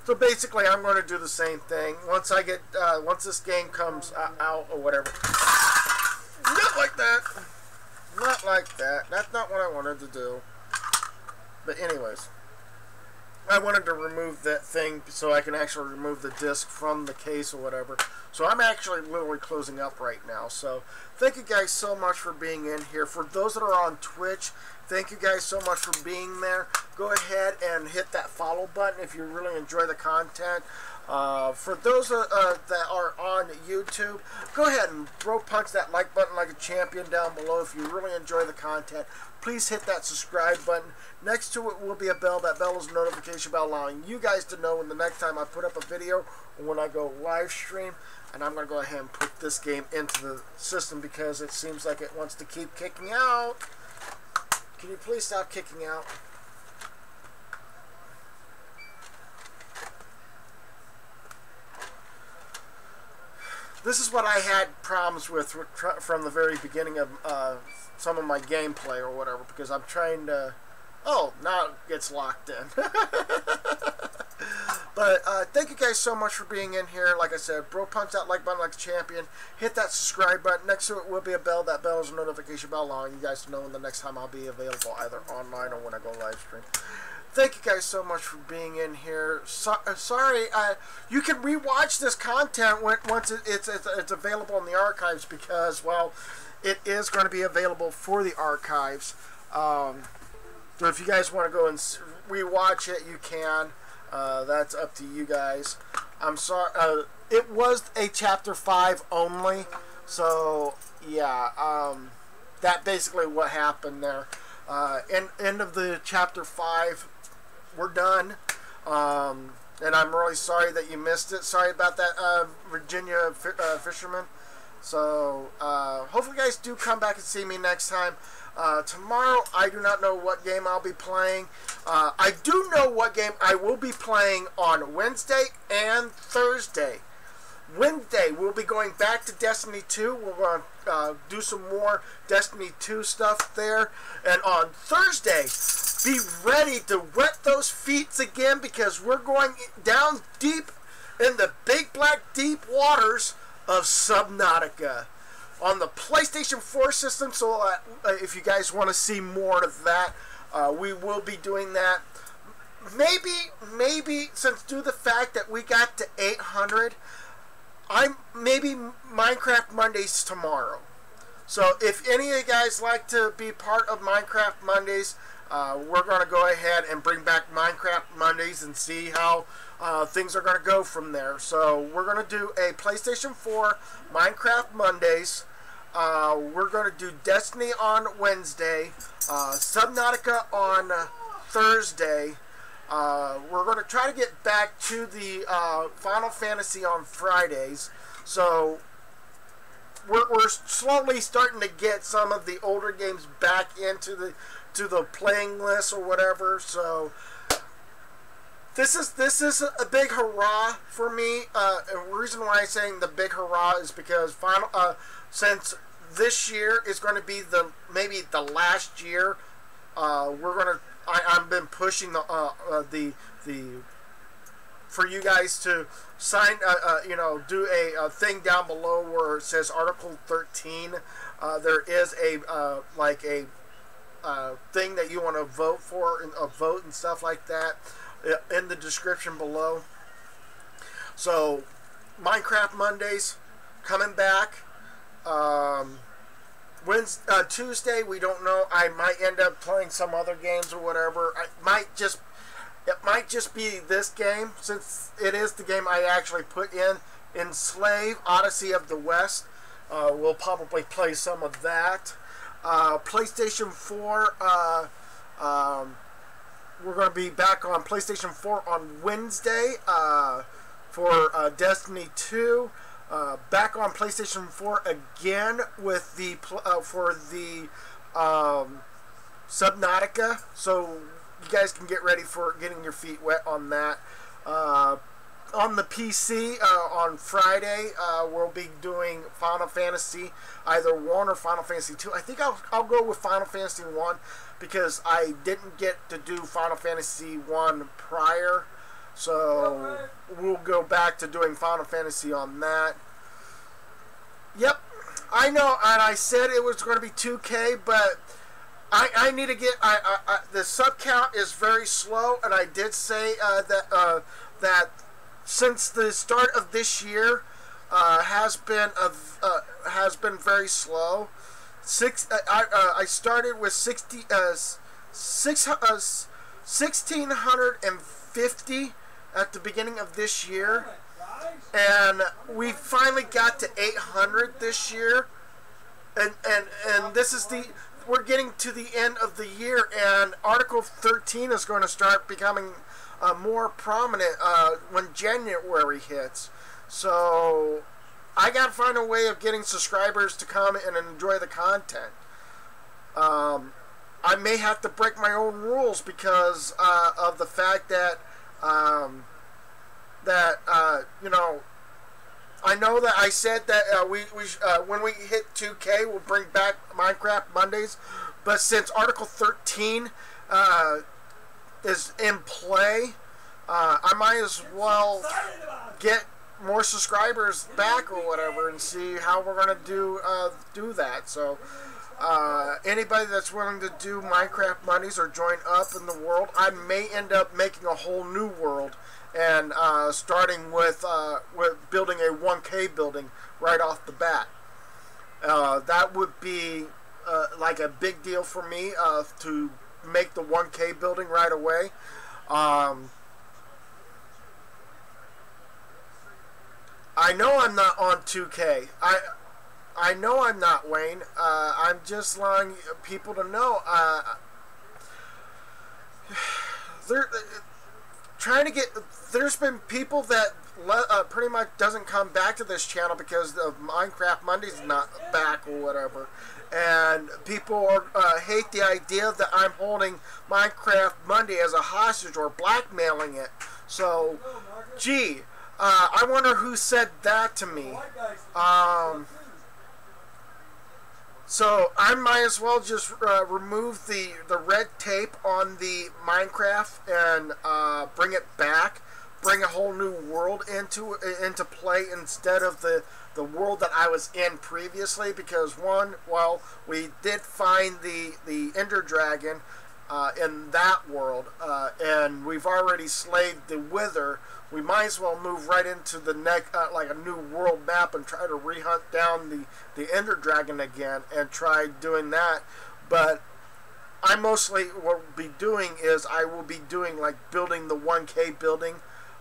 So basically, I'm going to do the same thing once I get once this game comes out or whatever. Not like that. Not like that. That's not what I wanted to do. But anyways, I wanted to remove that thing so I can actually remove the disc from the case or whatever. So I'm actually literally closing up right now. So thank you guys so much for being in here. For those that are on Twitch, thank you guys so much for being there. Go ahead and hit that follow button if you really enjoy the content. For those that are on YouTube, go ahead and punch that like button like a champion down below if you really enjoy the content. Please hit that subscribe button. Next to it will be a bell. That bell is a notification bell allowing you guys to know when the next time I put up a video or when I go live stream. And I'm going to go ahead and put this game into the system because it seems like it wants to keep kicking out. Can you please stop kicking out? This is what I had problems with from the very beginning of some of my gameplay or whatever, because I'm trying to... Oh, now it gets locked in. But thank you guys so much for being in here. Like I said, punch that like button like a champion. Hit that subscribe button. Next to it will be a bell. That bell is a notification bell allowing you guys to know when the next time I'll be available, either online or when I go live stream. thank you guys so much for being in here. Sorry, you can rewatch this content once it's available in the archives because, well, it is going to be available for the archives. So if you guys want to go and rewatch it, you can. That's up to you guys. I'm sorry. It was a chapter 5 only, so yeah. That basically what happened there. End of the chapter 5. We're done. And I'm really sorry that you missed it. Sorry about that, Virginia fisherman. So hopefully, you guys do come back and see me next time. Tomorrow, I do not know what game I'll be playing. I do know what game I will be playing on Wednesday and Thursday. Wednesday, we'll be going back to Destiny 2. We're going to do some more Destiny 2 stuff there. And on Thursday, be ready to wet those feet again because we're going down deep in the big black deep waters of Subnautica on the PlayStation 4 system. So if you guys want to see more of that, we will be doing that. Maybe since due to the fact that we got to 800, maybe Minecraft Mondays tomorrow. So if any of you guys like to be part of Minecraft Mondays, we're going to go ahead and bring back Minecraft Mondays and see how things are going to go from there. So we're going to do a PlayStation 4 Minecraft Mondays. We're going to do Destiny on Wednesday, Subnautica on Thursday. We're going to try to get back to the Final Fantasy on Fridays. So we're slowly starting to get some of the older games back into the playing list or whatever. So this is a big hurrah for me. And the reason why I'm saying the big hurrah is because since this year is going to be maybe the last year, I've been pushing the for you guys to sign, do a thing down below where it says Article 13. There is a thing that you want to vote for, a vote and stuff like that in the description below. So Minecraft Mondays coming back. Tuesday, we don't know. I might end up playing some other games or whatever. It might just be this game, since it is the game I actually put in Enslave, Odyssey of the West. We'll probably play some of that. PlayStation 4, we're going to be back on PlayStation 4 on Wednesday for Destiny 2. Back on PlayStation 4 again with the Subnautica, so you guys can get ready for getting your feet wet on that. On the PC on Friday, we'll be doing Final Fantasy either 1 or Final Fantasy 2. I think I'll go with Final Fantasy 1 because I didn't get to do Final Fantasy 1 prior. So we'll go back to doing Final Fantasy on that. Yep, I know, and I said it was going to be 2K, but I need to get. The sub count is very slow, and I did say that since the start of this year has been very slow. I started with 1,650 at the beginning of this year, and we finally got to 800 this year, and this is we're getting to the end of the year, and Article 13 is going to start becoming more prominent when January hits. So I got to find a way of getting subscribers to come and enjoy the content. I may have to break my own rules because of the fact that I know that I said that when we hit 2K, we'll bring back Minecraft Mondays, but since Article 13 is in play, I might as well get more subscribers back or whatever and see how we're going to do that. So Anybody that's willing to do Minecraft Mondays or join up in the world, I may end up making a whole new world and starting with building a 1K building right off the bat. That would be like a big deal for me to make the 1K building right away. I know I'm not on 2K. I know I'm not, Wayne. I'm just allowing people to know. They're trying to get. There's been people that pretty much doesn't come back to this channel because of Minecraft Mondays not back or whatever, and people hate the idea that I'm holding Minecraft Monday as a hostage or blackmailing it. So, gee, I wonder who said that to me. So I might as well just remove the red tape on the Minecraft and bring it back, bring a whole new world into play instead of the world that I was in previously. Because one, well, we did find the Ender Dragon in that world, and we've already slayed the Wither. We might as well move right into the next, like a new world map, and try to rehunt down the Ender Dragon again and try doing that. But I mostly will be doing is I will be doing like building the 1K building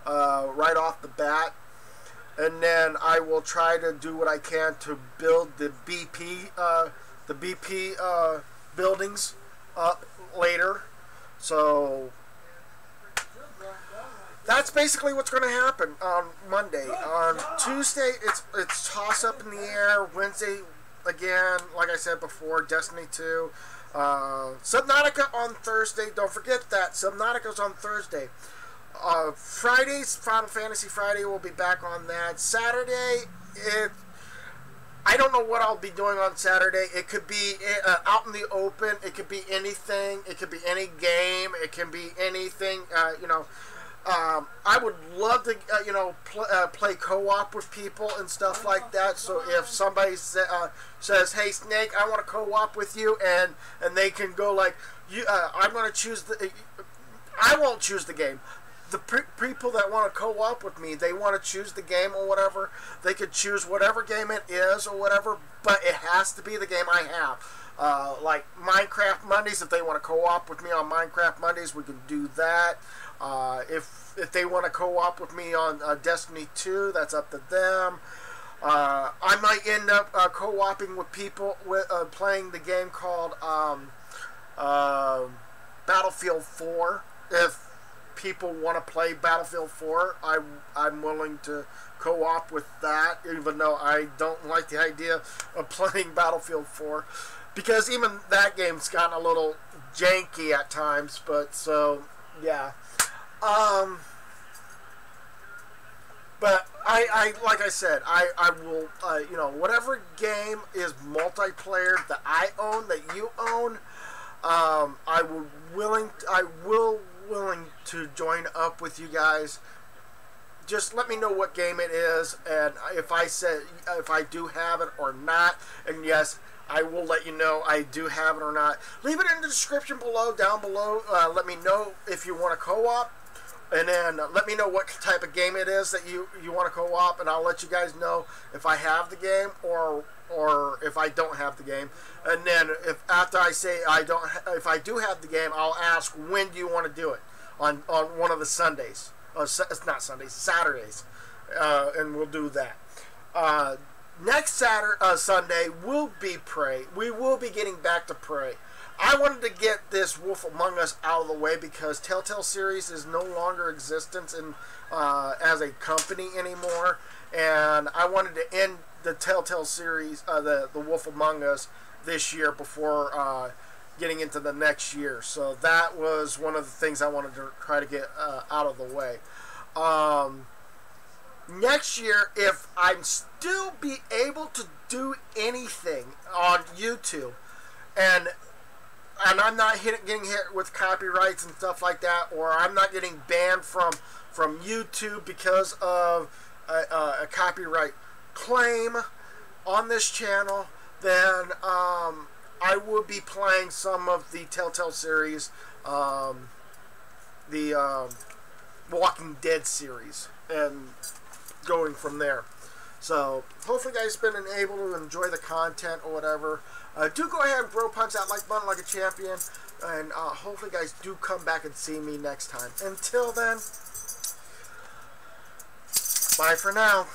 right off the bat, and then I will try to do what I can to build the BP buildings up later. So that's basically what's going to happen on Monday. On Tuesday, it's toss up in the air. Wednesday, again, like I said before, Destiny 2. Subnautica on Thursday. Don't forget that. Subnautica's on Thursday. Friday's Final Fantasy Friday. We'll be back on that. Saturday, I don't know what I'll be doing on Saturday. It could be out in the open. It could be anything. It could be any game. It can be anything, you know. I would love to, play co-op with people and stuff like that. So if somebody says, "Hey, Snake, I want to co-op with you," and they can go like, I'm going to choose I won't choose the game. The people that want to co-op with me, they want to choose the game or whatever. They could choose whatever game it is or whatever, but it has to be the game I have. Like Minecraft Mondays, if they want to co-op with me on Minecraft Mondays, we can do that. If they want to co-op with me on Destiny 2, that's up to them. I might end up co-oping with people with playing the game called Battlefield 4. If people want to play Battlefield 4, I'm willing to co-op with that, even though I don't like the idea of playing Battlefield 4, because even that game's gotten a little janky at times. But so yeah. But I like I said, I will, whatever game is multiplayer that I own, that you own, I will willing to join up with you guys. Just let me know what game it is, and if I do have it or not. And yes, I will let you know I do have it or not. Leave it in the description below, down below. Let me know if you want to co-op, and then let me know what type of game it is that you want to co-op, and I'll let you guys know if I have the game or if I don't have the game. And then if after I say if I do have the game, I'll ask, when do you want to do it? On one of the Sundays. It's not Sundays, Saturdays. And we'll do that. Next Sunday will be Prey. We will be getting back to Prey. I wanted to get this Wolf Among Us out of the way because Telltale series is no longer existence as a company anymore, and I wanted to end the Telltale series, the Wolf Among Us, this year before getting into the next year. So that was one of the things I wanted to try to get out of the way. Next year, if I'm still be able to do anything on YouTube, and I'm not getting hit with copyrights and stuff like that, or I'm not getting banned from YouTube because of a copyright claim on this channel, then I will be playing some of the Telltale series, the Walking Dead series, and going from there. So, hopefully you guys have been able to enjoy the content or whatever. Do go ahead and bro punch that like button like a champion. And hopefully you guys do come back and see me next time. Until then, bye for now.